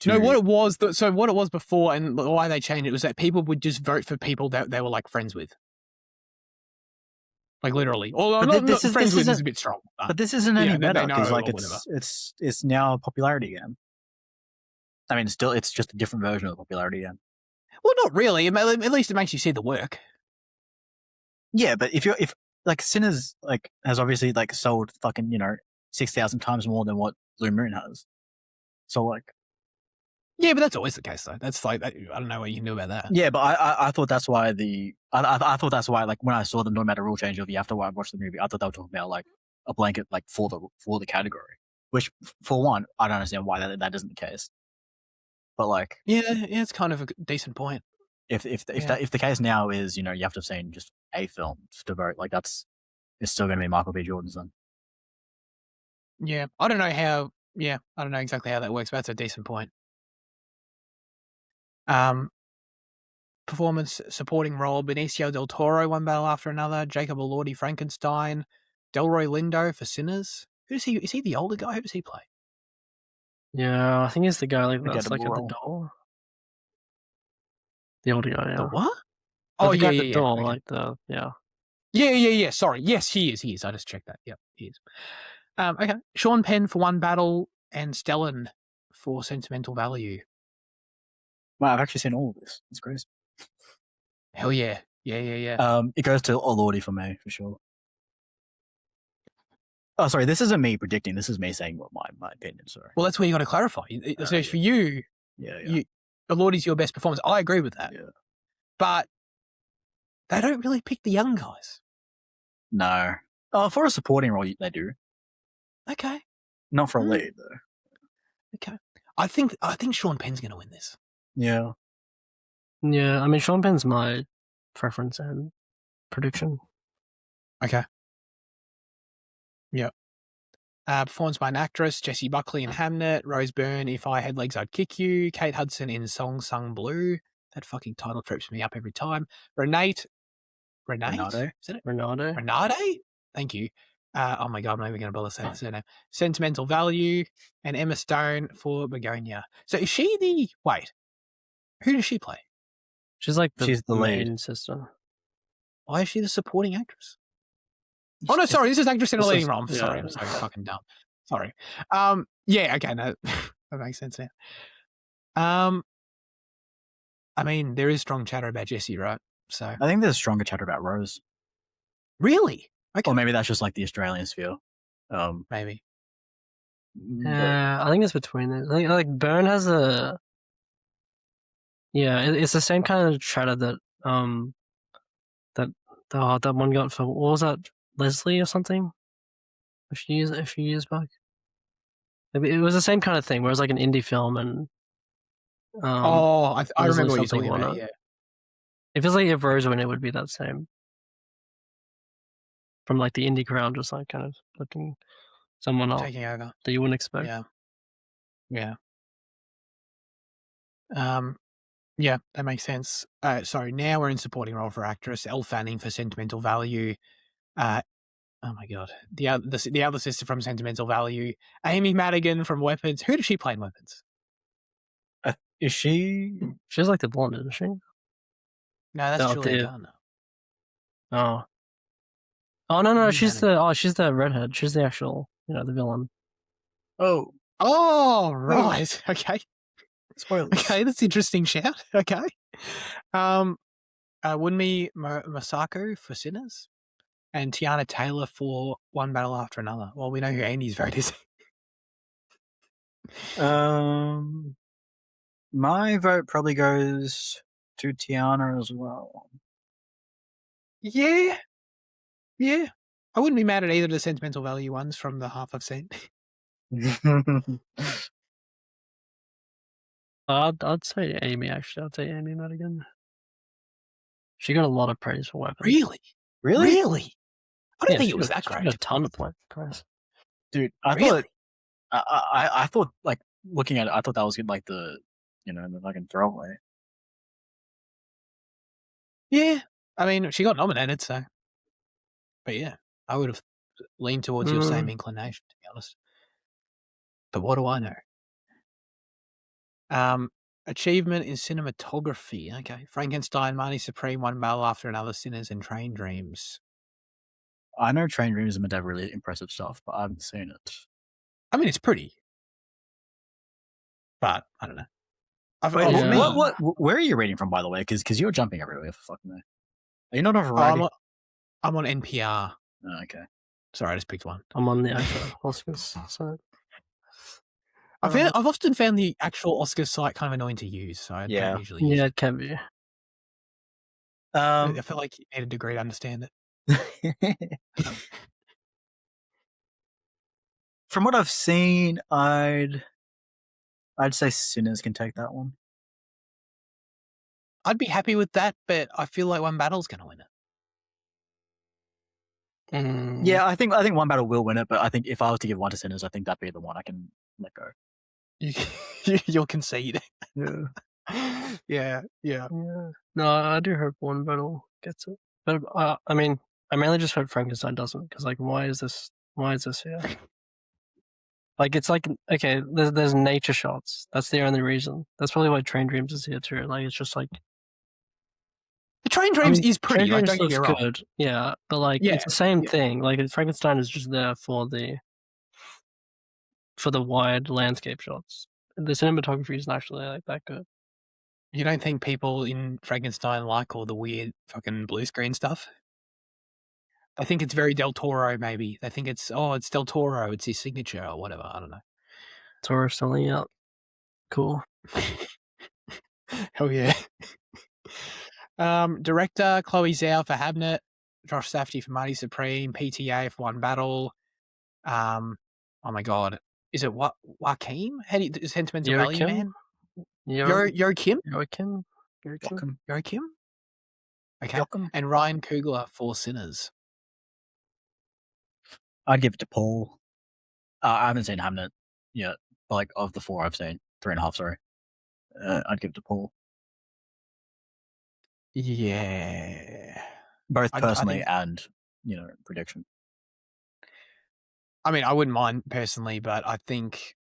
No, what it was. So what it was before, and why they changed it was that people would just vote for people that they were like friends with. Like literally, although friends with is a bit strong. But this isn't any better because like it's now a popularity game. I mean, still, it's just a different version of the popularity game. Well, not really. At least it makes you see the work. Yeah, but if like Sinners like has obviously like sold fucking 6,000 times more than what Blue Moon has. So like. Yeah, but that's always the case, though. That's like I don't know what you can do about that. Yeah, but I thought that's why I thought that's why like when I saw the no matter rule change of you have to watch the movie, I thought they were talking about like a blanket like for the category. Which for one, I don't understand why that isn't the case. But like, yeah, it's kind of a decent point. If the case now is you have to have seen just a film to vote, like it's still going to be Michael B. Jordan's then. Yeah, I don't know how. Yeah, I don't know exactly how that works, but that's a decent point. Performance supporting role: Benicio del Toro, One Battle After Another; Jacob Elordi, Frankenstein; Delroy Lindo for Sinners. Who is he? Is he the older guy? Who does he play? Yeah, I think he's the guy that's like at the door. The older guy, yeah. The what? Oh, the guy at the door, okay. Like the Yeah. Sorry, yes, he is. I just checked that. Yep, he is. Okay, Sean Penn for One Battle and Stellan for Sentimental Value. Wow, I've actually seen all of this. It's crazy. Hell yeah. It goes to Elordi for me for sure. Oh, sorry, this isn't me predicting. This is me saying what my opinion. Sorry. Well, that's where you got to clarify. So for you, Elordi's your best performance. I agree with that. Yeah. But they don't really pick the young guys. No. Oh, for a supporting role, they do. Okay. Not for a lead though. Okay. I think Sean Penn's going to win this. Yeah. Yeah, I mean, Sean Penn's my preference and prediction. Okay. Yep. Performed by an actress: Jessie Buckley in Hamnet, Rose Byrne, If I Had Legs I'd Kick You, Kate Hudson in Song Sung Blue. That fucking title trips me up every time. Renate? Renate? Is it? Renate? Thank you. Oh my God, I'm not even going to bother saying the surname. Sentimental Value, and Emma Stone for Begonia. So is she the... Wait. Who does she play? She's like she's the main lead sister. Why is she the supporting actress? Oh, no, sorry. This is actress in a leading role. I'm sorry. I'm so fucking dumb. Sorry. Yeah, okay. No, that makes sense now. I mean, there is strong chatter about Jessie, right? So I think there's stronger chatter about Rose. Really? Okay. Or maybe that's just like the Australian sphere. Maybe. Yeah, I think it's between it. Like Byrne has a... Yeah, it's the same kind of chatter that that one got for... What was that? Leslie or something? A few years back. It was the same kind of thing where it was like an indie film and... I remember what you're talking about, yeah. It feels like if Rose went, it would be that same. From like the indie crowd, just like kind of looking someone up taking over that you wouldn't expect. Yeah. Yeah, that makes sense. Sorry, now we're in supporting role for actress. Elle Fanning for Sentimental Value. Oh my God, the other sister from Sentimental Value. Amy Madigan from Weapons. Who does she play in Weapons? Is she? She's like the blonde, isn't she? No, that's Julia Garner. Oh no, she's the redhead. She's the actual, the villain. Oh, right. Okay. Spoilers. Okay, that's an interesting shout. Okay. Wunmi Masako for Sinners and Tiana Taylor for One Battle After Another. Well, we know who Andy's vote is. My vote probably goes to Tiana as well. Yeah. Yeah. I wouldn't be mad at either of the sentimental value ones from the half I've seen. I'd say Amy, actually. I'd say Amy Madigan. She got a lot of praise for Weapons. Really? Really? Really? I don't think it was that She great. got a ton of praise. Dude, I Really? thought like looking at it, I thought that was like the the fucking throwaway. Yeah. I mean, she got nominated, so. But yeah, I would have leaned towards your same inclination, to be honest. But what do I know? Achievement in cinematography. Okay. Frankenstein, Marty Supreme, One Battle After Another, Sinners, and Train Dreams. I know Train Dreams is meant to have really impressive stuff, but I haven't seen it. I mean, it's pretty. But I don't know. Where are you reading from, by the way? Because you're jumping everywhere for fucking me. Are you not on Variety? I'm on NPR. Oh, okay. Sorry, I just picked one. I'm on the actual Oscars site. I've often found the actual Oscars site kind of annoying to use, so I don't usually use it. It can be. I feel like you need a degree to understand it. From what I've seen, I'd say Sinners can take that one. I'd be happy with that, but I feel like One Battle's going to win it. Yeah, I think One Battle will win it, but I think if I was to give one to Sinners, I think that'd be the one I can let go. You'll concede. Yeah. Yeah. No, I do hope One Battle gets it, but I mean, I mainly just hope Frankenstein doesn't, because like, why is this here? Like, it's like, okay, there's nature shots. That's the only reason. That's probably why Train Dreams is here too. Like, it's just like the Train Dreams is pretty. Train Like, Dreams don't get me wrong. good, yeah, but like it's the same thing. Like, Frankenstein is just there for the wide landscape shots. The cinematography isn't actually like that good. You don't think people in Frankenstein like all the weird fucking blue screen stuff? I think it's very Del Toro, maybe. They think it's Del Toro, it's his signature or whatever. I don't know. Toro selling out. Cool. Hell yeah. Director, Chloe Zhao for Hamnet, Josh Safdie for Marty Supreme, PTA for One Battle. Oh my god. Is it Joaquin? Sentimental Value Man? Joachim? Okay. Joachim. And Ryan Coogler for Sinners. I'd give it to Paul. I haven't seen Hamnet yet, but like of the 4 I've seen, 3.5, sorry. I'd give it to Paul. Yeah. Both personally and, prediction. I mean, I wouldn't mind personally, but I think...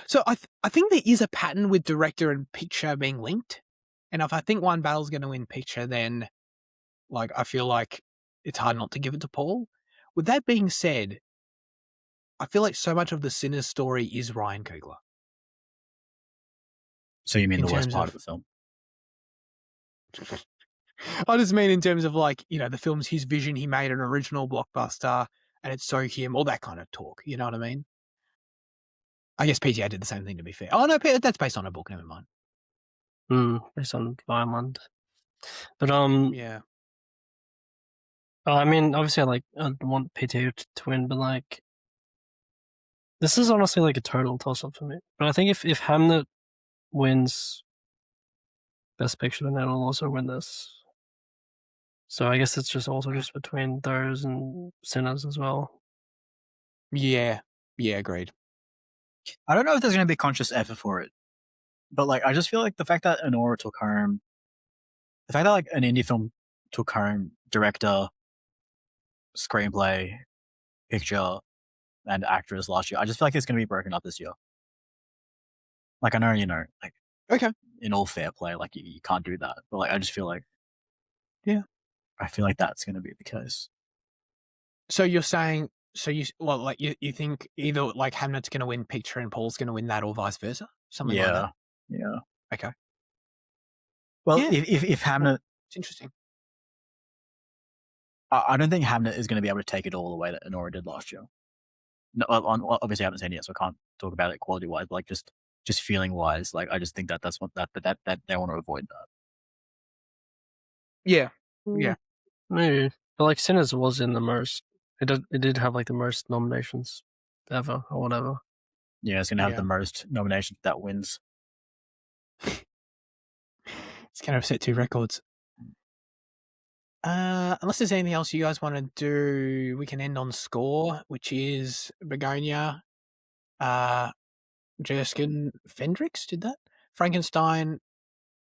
So I think there is a pattern with director and picture being linked. And if I think One Battle's going to win picture, then like I feel like it's hard not to give it to Paul. With that being said, I feel like so much of the Sinners story is Ryan Coogler. So you mean the worst part of the film? I just mean in terms of like, the film's his vision, he made an original blockbuster and it's so him, all that kind of talk. You know what I mean? I guess PTA did the same thing, to be fair. Oh, no, that's based on a book. Never mind. Based on Vineland. But, yeah. I mean, obviously I want PTA to win, but like, this is honestly like a total toss-up for me. But I think if Hamnet wins Best Picture, then it'll also win this. So I guess it's just between those and Sinners as well. Yeah, agreed. I don't know if there's going to be conscious effort for it, but like I just feel like the fact that Anora took home, the fact that like an indie film took home director, screenplay, picture, and actress last year, I just feel like it's going to be broken up this year. Like I know, like okay, in all fair play, like you can't do that, but like I just feel like, yeah, I feel like that's going to be the case. So you're saying, you think either like Hamnet's going to win picture and Paul's going to win that, or vice versa? something like that. Yeah. Okay, Well, Yeah. if Hamnet, it's interesting. I don't think Hamnet is going to be able to take it all the way that Anora did last year. No, obviously I haven't seen it yet, so I can't talk about it quality wise. But like just feeling wise, like I just think that's what that they want to avoid that. Yeah, yeah. Maybe. But like Sinners was in the most. It did have like the most nominations ever or whatever. Yeah, it's going to have Yeah. the most nominations that wins. It's kind of set 2 records. Unless there's anything else you guys want to do, we can end on score, which is Begonia, Jerskin Fendrix did that. Frankenstein,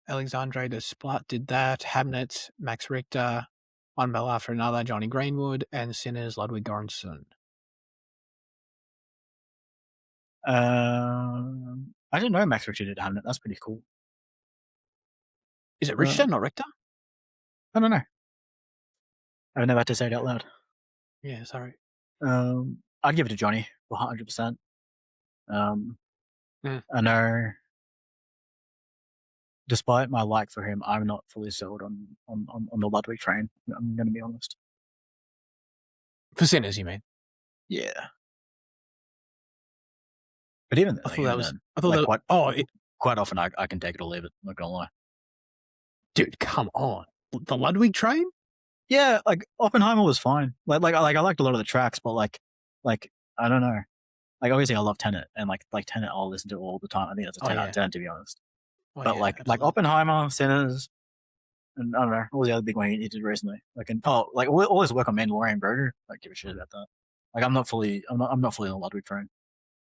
Alexandre Desplat did that. Hamnet, Max Richter, One Bell After Another, Johnny Greenwood, and Sinners, Ludwig Göransson. I didn't know Max Richter did Hamnet. That's pretty cool. Is it Richter, not Richter? I don't know. I've never had to say it out loud. Yeah, sorry. I'd give it to Johnny 100%. I know, despite my like for him, I'm not fully sold on the Ludwig train. I'm going to be honest. For Sinners, you mean? Yeah. But even I thought that was. then, I thought like that. quite often I can take it or leave it. I'm not gonna lie. Dude, come on. The Ludwig train? Yeah, like Oppenheimer was fine. Like I liked a lot of the tracks, but like I don't know. Like obviously I love Tenet, and like Tenet I'll listen to all the time. I think that's a 10 out of 10 to be honest. Well, but yeah, like absolutely. Oppenheimer, Sinners, and I don't know, what was the other big one he did recently? Like all his work on Mandalorian Burger. Like give a shit about that. Like I'm not fully in the Ludwig train.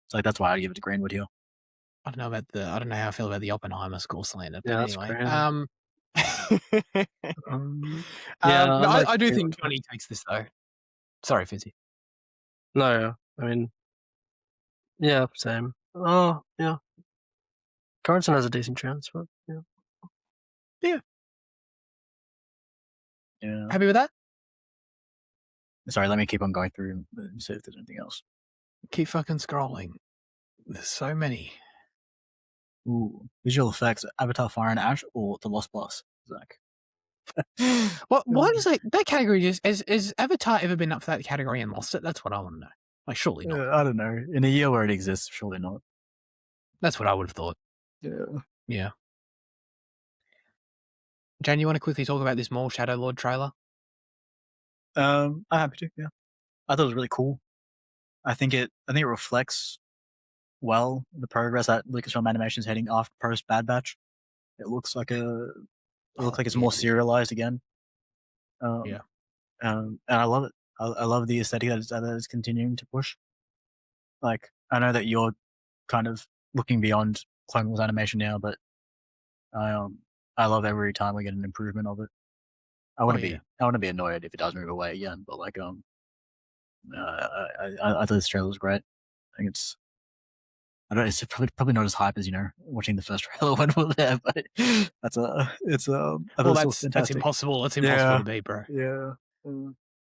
So like that's why I give it to Greenwood here. I don't know how I feel about the Oppenheimer score slander, but Yeah, that's anyway. I do think Johnny takes this though. Sorry, Fizzy. No, I mean, yeah, same. Oh, yeah. Göransson has a decent chance, but yeah. Yeah. Happy with that? Sorry, let me keep on going through and see if there's anything else. Keep fucking scrolling. There's so many. Ooh, visual effects, Avatar Fire and Ash, or The Lost Bus, Zach? Why does that category just... Has Avatar ever been up for that category and lost it? That's what I want to know. Like, surely not. I don't know. In a year where it exists, surely not. That's what I would have thought. Yeah. Jan, you want to quickly talk about this more Shadow Lord trailer? I'm happy to, yeah. I thought it was really cool. I think it reflects well the progress that Lucasfilm Animation is heading after post Bad Batch. It looks like it's more serialized again. And I love it. I love the aesthetic that is continuing to push. Like, I know that you're kind of looking beyond Clone Wars animation now, but I love every time we get an improvement of it. I want to be annoyed if it does move away again, but like I thought this trailer was great. I think it's probably not as hype as watching the first trailer when we were there, but that's impossible. That's impossible to beat, bro. Yeah.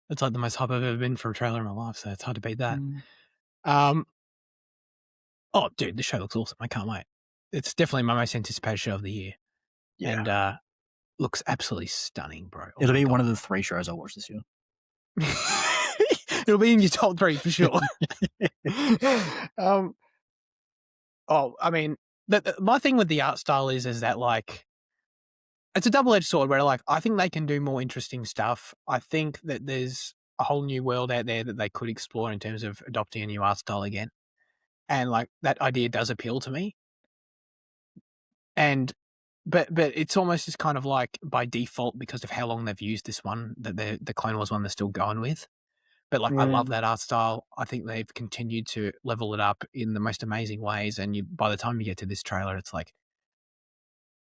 It's like the most hype I've ever been for a trailer in my life, so it's hard to beat that. Oh, dude, the show looks awesome. I can't wait. It's definitely my most anticipated show of the year. Yeah. And looks absolutely stunning, bro. It'll be one of the 3 shows I'll watch this year. It'll be in your top 3 for sure. I mean, my thing with the art style is that like, it's a double-edged sword where like, I think they can do more interesting stuff. I think that there's a whole new world out there that they could explore in terms of adopting a new art style again. And like, that idea does appeal to me. But it's almost just kind of like by default because of how long they've used this one, that the Clone Wars one they're still going with. But like, I love that art style. I think they've continued to level it up in the most amazing ways. And by the time you get to this trailer, it's like,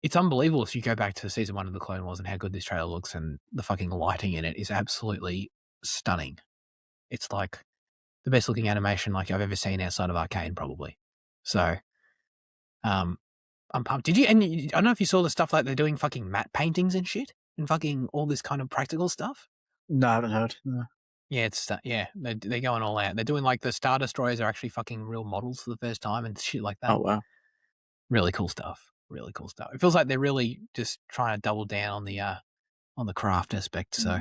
it's unbelievable if you go back to season 1 of the Clone Wars and how good this trailer looks, and the fucking lighting in it is absolutely stunning. It's like the best looking animation like I've ever seen outside of Arcane, probably. So, I'm pumped. I don't know if you saw the stuff like they're doing fucking matte paintings and shit and fucking all this kind of practical stuff. No, I haven't heard. No. Yeah, they're going all out. They're doing like the Star Destroyers are actually fucking real models for the first time and shit like that. Oh wow. Really cool stuff. Really cool stuff. It feels like they're really just trying to double down on the craft aspect. So,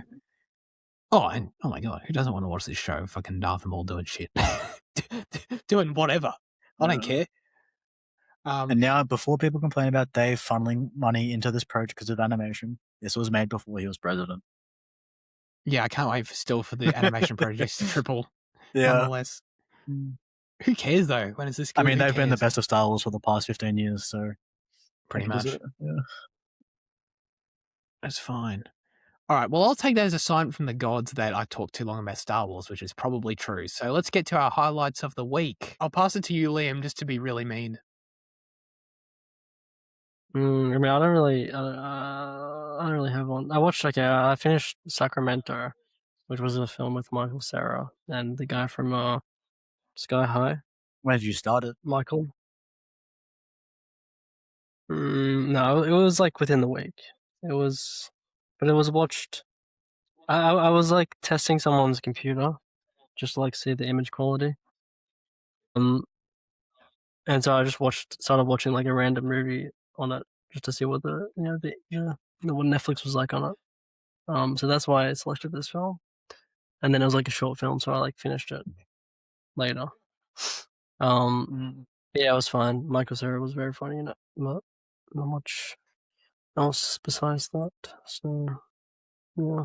and oh my god, who doesn't want to watch this show? Fucking Darth Maul doing shit, doing whatever. I don't care. And now, before people complain about Dave funneling money into this project because of animation, this was made before he was president. Yeah, I can't wait for the animation projects to triple. Yeah. Nonetheless. Who cares though? When is this good? I mean, they've been the best of Star Wars for the past 15 years, so pretty much. Yeah. That's fine. All right, well, I'll take that as a sign from the gods that I talked too long about Star Wars, which is probably true. So let's get to our highlights of the week. I'll pass it to you, Liam, just to be really mean. I mean, I don't really have one. I watched I finished Sacramento, which was a film with Michael Cera and the guy from Sky High. When did you start it? Michael. No, it was like within the week. It was watched. I was like testing someone's computer, just to like see the image quality. And so I just started watching like a random movie on it just to see what what Netflix was like on it. So that's why I selected this film. And then it was like a short film, so I like finished it later. Yeah, it was fine. Michael Cera was very funny in it, but not much else besides that. So yeah.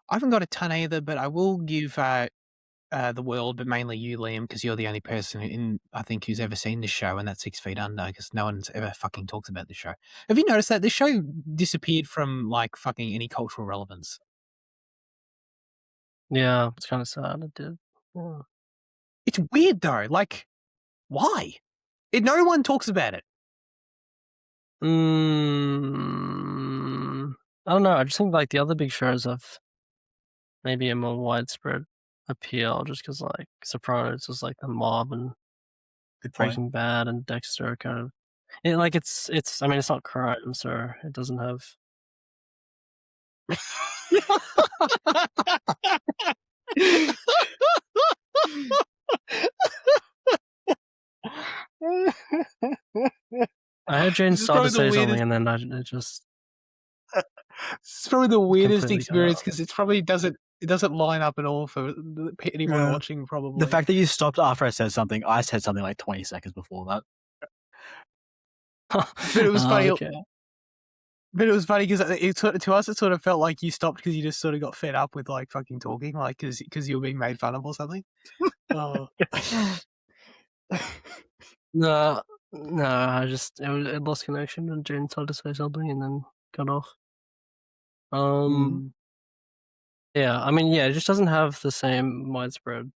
I haven't got a ton either, but I will give the world, but mainly you, Liam, because you're the only person I think who's ever seen this show, and that's 6 Feet Under, because no one's ever fucking talked about this show. Have you noticed that this show disappeared from like fucking any cultural relevance? Yeah, it's kind of sad. It did. Yeah. It's weird though. Like, why? No one talks about it. I don't know. I just think like the other big shows have maybe a more widespread appeal, just because like Sopranos was like the mob and Breaking Bad and Dexter kind of. It's. I mean, it's not crime, so it doesn't have. I heard Jane start to say something, and then it just. It's probably the weirdest experience because it probably doesn't line up at all for anyone watching. Probably the fact that you stopped after I said something like 20 seconds before that. But it was funny. Okay. But it was funny because to us it sort of felt like you stopped because you just sort of got fed up with like fucking talking, like because you were being made fun of or something. Oh. No, I just it lost connection and Jane started to say something and then got off. Yeah, I mean, yeah, it just doesn't have the same widespread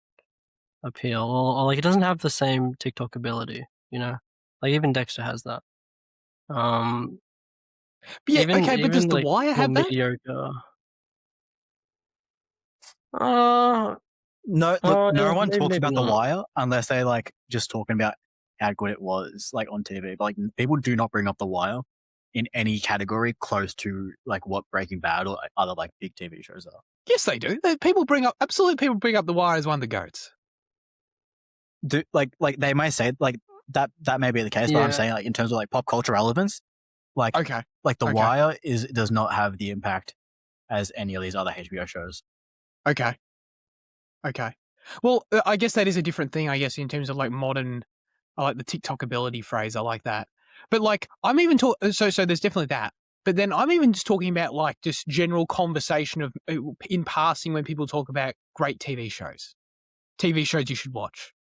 appeal, or like it doesn't have the same TikTok ability, you know. Like even Dexter has that. But yeah, okay, but does The Wire have that? No, look, no one talks about The Wire unless they like just talking about how good it was like on TV. But like people do not bring up The Wire in any category close to like what Breaking Bad or other like big TV shows are. Yes, they do. People bring up The Wire as one of the GOATs. Like they may say like that may be the case, but I'm saying like in terms of like pop culture relevance, like The Wire does not have the impact as any of these other HBO shows. Okay. Well, I guess that is a different thing. I guess in terms of like modern, I like the TikTok ability phrase. I like that. But like I'm even talking. So there's definitely that. But then I'm even just talking about like just general conversation of in passing when people talk about great TV shows you should watch.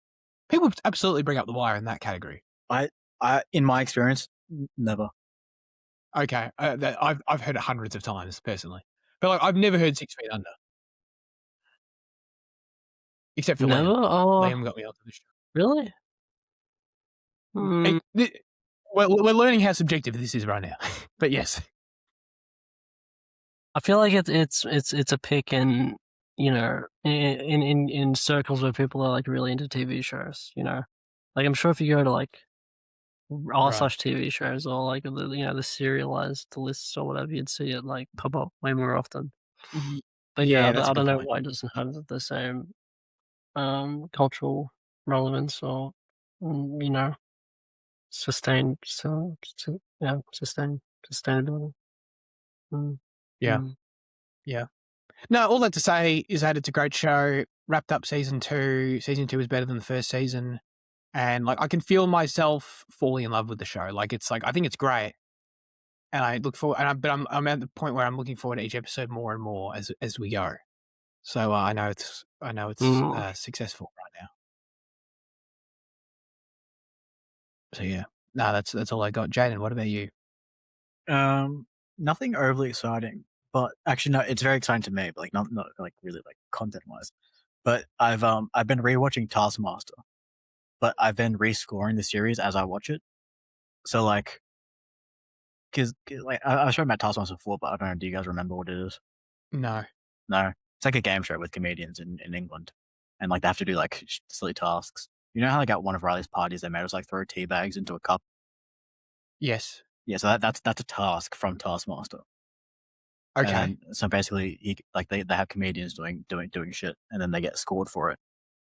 People absolutely bring up The Wire in that category. I in my experience, never. Okay, I've heard it hundreds of times personally, but like I've never heard 6 Feet Under, except for never. Liam got me onto the show. Really? We're learning how subjective this is right now, but yes. I feel like it's a pick in, you know, in circles where people are like really into TV shows, you know, like I'm sure if you go to like r/TV shows or like the serialized lists or whatever, you'd see it like pop up way more often. But I don't know why it doesn't have the same cultural relevance or you know, sustainability. Mm. Yeah. Mm. Yeah. No, all that to say is that it's a great show. Wrapped up season 2. Season 2 is better than the first season. And like I can feel myself falling in love with the show. Like it's like I think it's great. And I look forward but I'm at the point where I'm looking forward to each episode more and more as we go. So I know it's successful right now. So yeah. No, that's all I got. Jaden, what about you? Nothing overly exciting, but actually no, it's very exciting to me, but like not like really like content wise. But I've been rewatching Taskmaster, but I've been rescoring the series as I watch it. So like, because like I was talking about Taskmaster before, but I don't know. Do you guys remember what it is? No. No, it's like a game show with comedians in England, and like they have to do like silly tasks. You know how like at one of Riley's parties they made us like throw tea bags into a cup. Yes. Yeah, so that's a task from Taskmaster. Okay. And so basically, they have comedians doing shit, and then they get scored for it.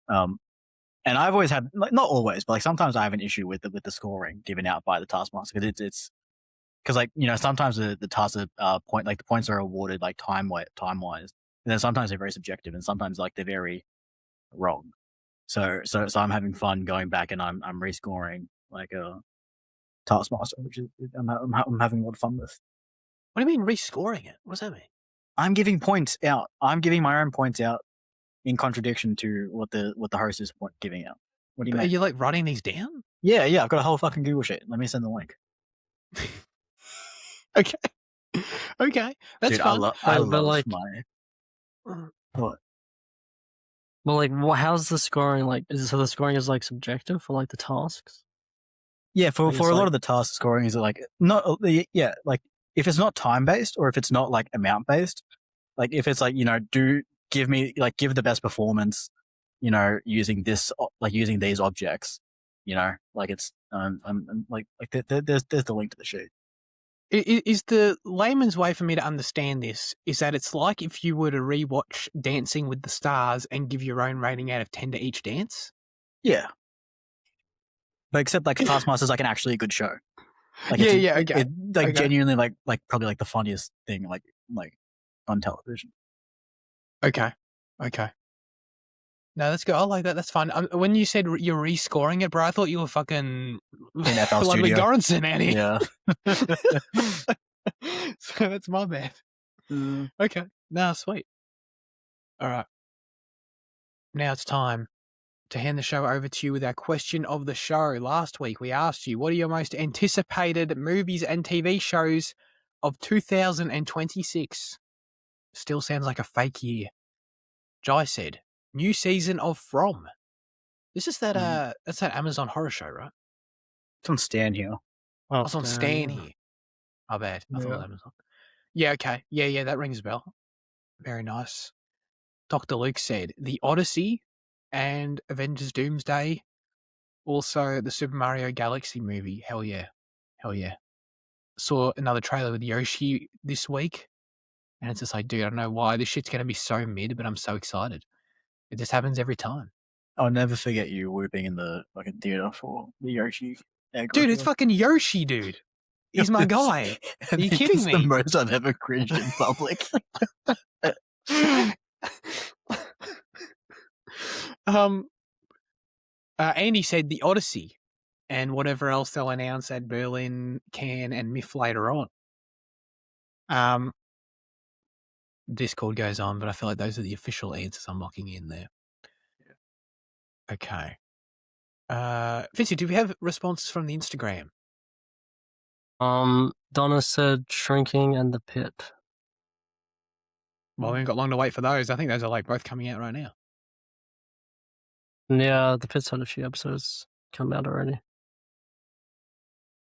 And I've always had like not always, but like sometimes I have an issue with the scoring given out by the Taskmaster because it's because like sometimes the tasks point like the points are awarded like time wise, and then sometimes they're very subjective, and sometimes like they're very wrong. So I'm having fun going back and I'm rescoring like a Taskmaster, which is I'm having a lot of fun with. What do you mean rescoring it? What does that mean? I'm giving points out. I'm giving my own points out in contradiction to what the host is giving out. What do you mean? Are you like writing these down? Yeah, I've got a whole fucking Google sheet. Let me send the link. Okay. Okay. That's Dude, fun. I But, love like- my what? Well, like, how's the scoring like? So the scoring is like subjective for like the tasks. Yeah, for It's a lot like- of the task scoring is like not like if it's not time based or if it's not like amount based, like if it's like give the best performance, using this like using these objects, like it's like there's the link to the sheet. Is the layman's way for me to understand this is that it's like if you were to rewatch Dancing with the Stars and give your own rating out of 10 to each dance? Yeah. But except like Taskmaster's like an actually good show. Like Yeah, okay. It, like Okay. genuinely like probably like the funniest thing like on television. Okay. No, that's good. I like that. That's fun. When you said you're rescoring it, bro, I thought you were fucking In FL Ludwig Studio. Göransson out here. Yeah. So that's my bad. Okay. No, sweet. All right. Now it's time to hand the show over to you with our question of the show. Last week we asked you, what are your most anticipated movies and TV shows of 2026? Still sounds like a fake year. Jai said, new season of From. This is that that's that Amazon horror show, right? It's on Stan here. Oh, It's on Stan here. My bad. I thought it was Amazon. Yeah, okay. Yeah, that rings a bell. Very nice. Dr. Luke said, The Odyssey and Avengers Doomsday. Also, the Super Mario Galaxy movie. Hell yeah. Saw another trailer with Yoshi this week. And it's just like, dude, I don't know why. This shit's going to be so mid, but I'm so excited. It just happens every time. I'll never forget you whooping in the fucking theater for the Yoshi egg. Dude, it's fucking Yoshi, dude. He's my guy. Are you kidding me? It's the most I've ever cringed in public. Andy said The Odyssey and whatever else they'll announce at Berlin, Cannes, and MIF later on. Discord goes on, but I feel like those are the official answers I'm locking in there. Yeah. Okay. Vinci, do we have responses from the Instagram? Donna said Shrinking and The Pit. Well, we haven't got long to wait for those. I think those are like both coming out right now. Yeah, The Pit's had a few episodes come out already.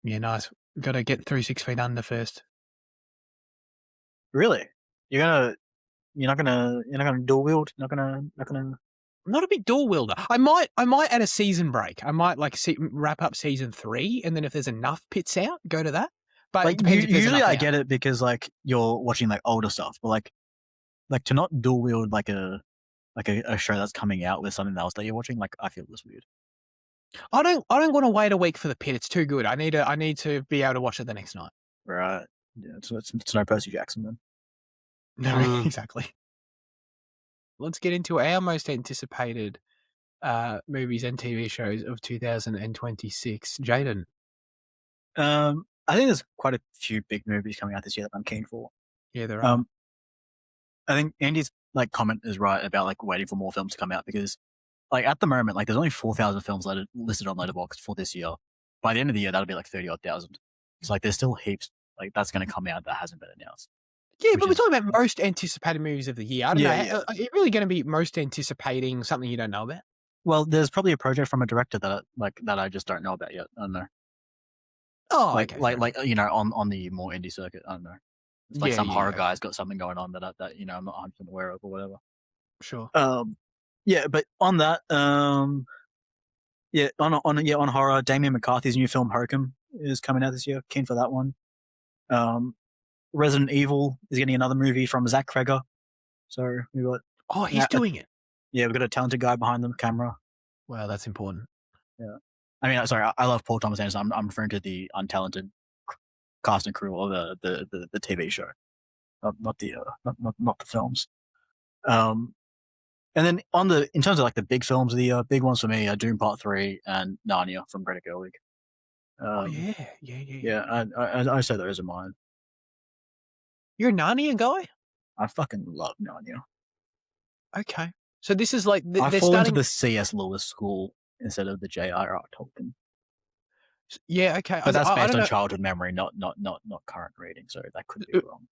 Yeah, nice. Got to get through 6 Feet Under first. Really? You're not gonna dual wield? Not gonna. I'm not a big dual wielder. I might add a season break. I might wrap up season 3, and then if there's enough pits out, go to that. But Like it depends if there's usually enough I out. get it because like you're watching like older stuff, but like to not dual wield like a show that's coming out with something else that you're watching, like I feel this weird. I don't want to wait a week for The Pit. It's too good. I need to be able to watch it the next night. Right. Yeah, it's no Percy Jackson then. No, exactly. Let's get into our most anticipated movies and TV shows of 2026. Jaden. I think there's quite a few big movies coming out this year that I'm keen for. Yeah, there are. I think Andy's like comment is right about like waiting for more films to come out because like at the moment like there's only 4,000 films listed on Letterboxd for this year. By the end of the year that'll be like 30,000. It's like there's still heaps like that's going to come out that hasn't been announced. Yeah, but we're talking about most anticipated movies of the year. I don't know. Yeah. Are you really going to be most anticipating something you don't know about? Well, there's probably a project from a director that I just don't know about yet. I don't know. Oh, like okay, like you know on the more indie circuit. I don't know. It's like some horror guy's got something going on that you know I'm not 100% aware of or whatever. Sure. Yeah, but on that yeah on horror, Damien McCarthy's new film Hokum is coming out this year. Keen for that one. Resident Evil is getting another movie from Zach Kreger. So we got. Oh, he's doing it. Yeah, we've got a talented guy behind the camera. Well, that's important. Yeah, I mean, sorry, I love Paul Thomas Anderson. I'm referring to the untalented cast and crew of the TV show, not the films. And then in terms of like the big films, the big ones for me are Doom Part 3 and Narnia from Greta Gerwig. Oh yeah. Yeah, I say those are mine. You're a Narnia guy? I fucking love Narnia. Okay. So this is like I they're fall starting into the C.S. Lewis school instead of the J.R.R. Tolkien. Yeah, okay. But that's based on know. childhood memory, not current reading, so that could be wrong.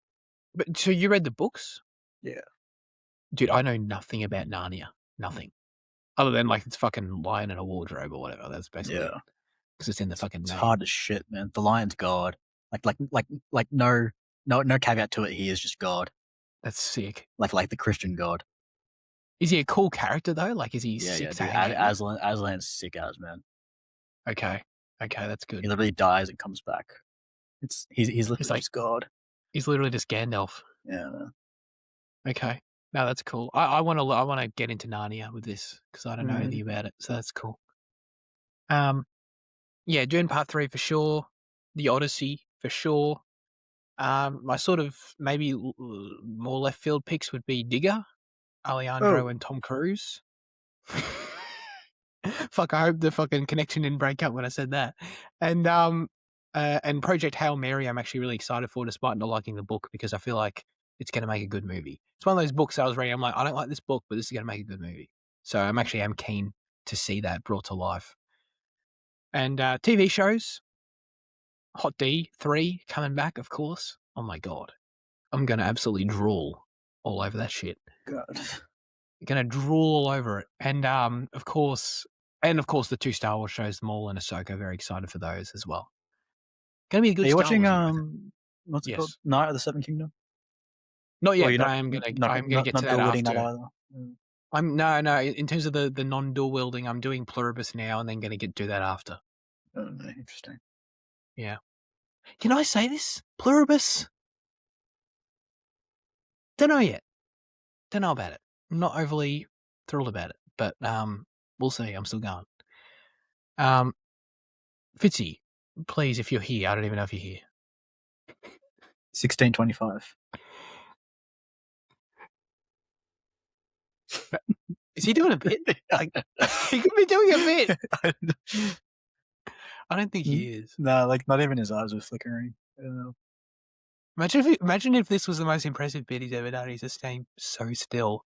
But so you read the books? Yeah. Dude, I know nothing about Narnia. Nothing. Other than like it's fucking lion in a wardrobe or whatever. That's basically because it's in the fucking It's name. hard as shit, man. The lion's God. Like no caveat to it. He is just God. That's sick. Like the Christian God. Is he a cool character though? Like, is he sick to hang out? Aslan's sick as man. Okay, that's good. He literally dies and comes back. He's literally like, just God. He's literally just Gandalf. Yeah. Man. Okay, no, that's cool. I want to get into Narnia with this because I don't know anything about it, so that's cool. Yeah, Dune Part 3 for sure. The Odyssey for sure. My sort of maybe more left field picks would be Digger, Alejandro and Tom Cruise. Fuck, I hope the fucking connection didn't break up when I said that. And Project Hail Mary I'm actually really excited for despite not liking the book because I feel like it's going to make a good movie. It's one of those books I was reading. I'm like, I don't like this book, but this is going to make a good movie. So I'm keen to see that brought to life. And TV shows, Hot D 3 coming back, of course. Oh my God. I'm going to absolutely drool all over that shit. God. Going to drool all over it. And of course, the 2 Star Wars shows, Maul and Ahsoka. Very excited for those as well. Going to be a good. Are you Star watching Wars what's it called? Night of the Seven Kingdom? Not yet, but I'm going to get to that after. That either. I'm no. In terms of the non-dual wielding, I'm doing Pluribus now, and then going to do that after. Oh, interesting. Yeah. Can I say this? Pluribus? Don't know yet. Don't know about it. I'm not overly thrilled about it, but we'll see. I'm still going. Fitzy, please, if you're here, I don't even know if you're here. 1625. Is he doing a bit? Like, he could be doing a bit. I don't think he is. No, like not even his eyes were flickering. Imagine if this was the most impressive bit he's ever done. He's just staying so still.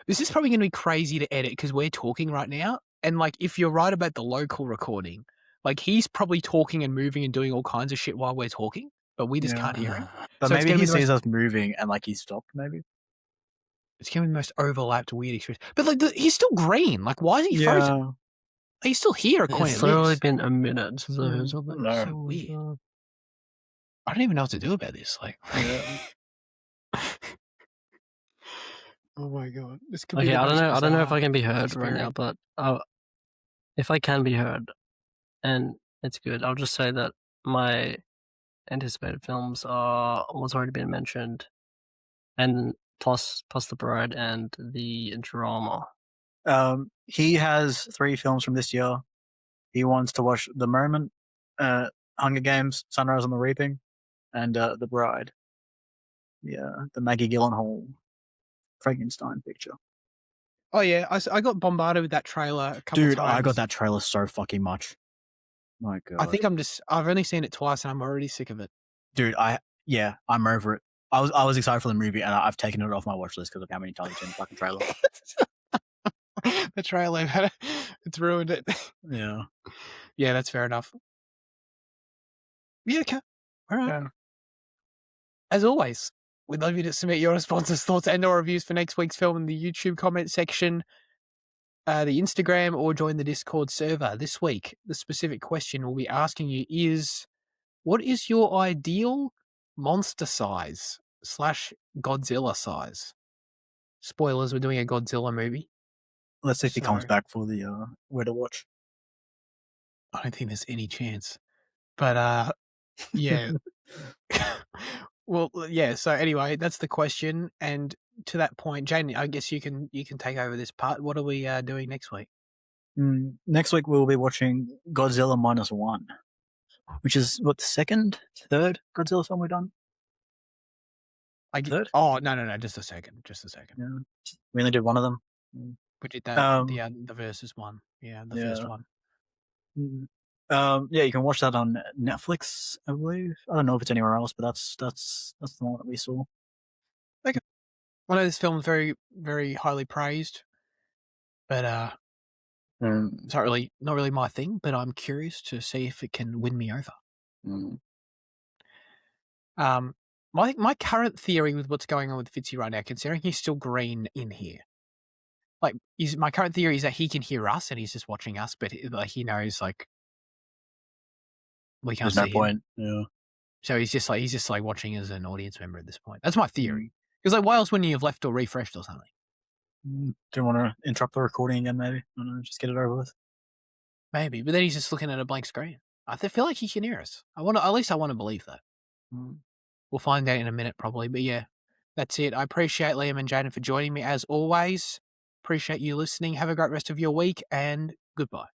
This is probably going to be crazy to edit because we're talking right now. And like, if you're right about the local recording, like he's probably talking and moving and doing all kinds of shit while we're talking, but we just can't hear him. But so maybe he sees us moving and like he stopped. Maybe it's going to be the most overlapped weird experience. But like, he's still green. Like, why is he frozen? Like, he's still here. It's literally been a minute. So it's so weird. I don't even know what to do about this. Like, oh my God, this could be. I don't know if I can be heard right now, but if I can be heard, and it's good, I'll just say that my anticipated films are what's already been mentioned, and plus the Bride and the drama. He has 3 films from this year. He wants to watch The Moment, Hunger Games, Sunrise on the Reaping, and The Bride. Yeah, the Maggie Gyllenhaal Frankenstein picture. Oh yeah, I got bombarded with that trailer a couple Dude, times. I got that trailer so fucking much. My God. I think I've only seen it twice and I'm already sick of it. Dude, I'm over it. I was excited for the movie and I've taken it off my watch list because of how many times I've seen the fucking trailer. The trailer, it's ruined it. Yeah. Yeah, that's fair enough. Yeah, okay. All right. Yeah. As always, we'd love you to submit your responses, thoughts, and/or reviews for next week's film in the YouTube comment section, the Instagram, or join the Discord server. This week, the specific question we'll be asking you is, what is your ideal monster size / Godzilla size? Spoilers, we're doing a Godzilla movie. Let's see if he comes So- back for the Where to Watch. I don't think there's any chance. But, yeah. Well, yeah, so anyway, that's the question. And to that point, Jane, I guess you can take over this part. What are we doing next week? Next week we'll be watching Godzilla -1, which is what, the third Godzilla film we've done? Third? Oh, no, just a second. Yeah. We only did one of them. We did that, the versus one. Yeah, the first one. Yeah, you can watch that on Netflix, I believe. I don't know if it's anywhere else, but that's the one that we saw. Okay. I know this film is very, very highly praised, but it's not really my thing. But I'm curious to see if it can win me over. My current theory with what's going on with Fitzy right now, considering he's still green in here, like, my current theory is that he can hear us and he's just watching us, but he knows we can't There's see no point. him. Yeah. So he's just watching as an audience member at this point. That's my theory. Because why else wouldn't you have left or refreshed or something? Do you want to interrupt the recording again? Maybe I don't know, just get it over with. Maybe, but then he's just looking at a blank screen. I feel like he can hear us. At least I want to believe that. We'll find out in a minute, probably. But yeah, that's it. I appreciate Liam and Jaden for joining me as always. Appreciate you listening. Have a great rest of your week and goodbye.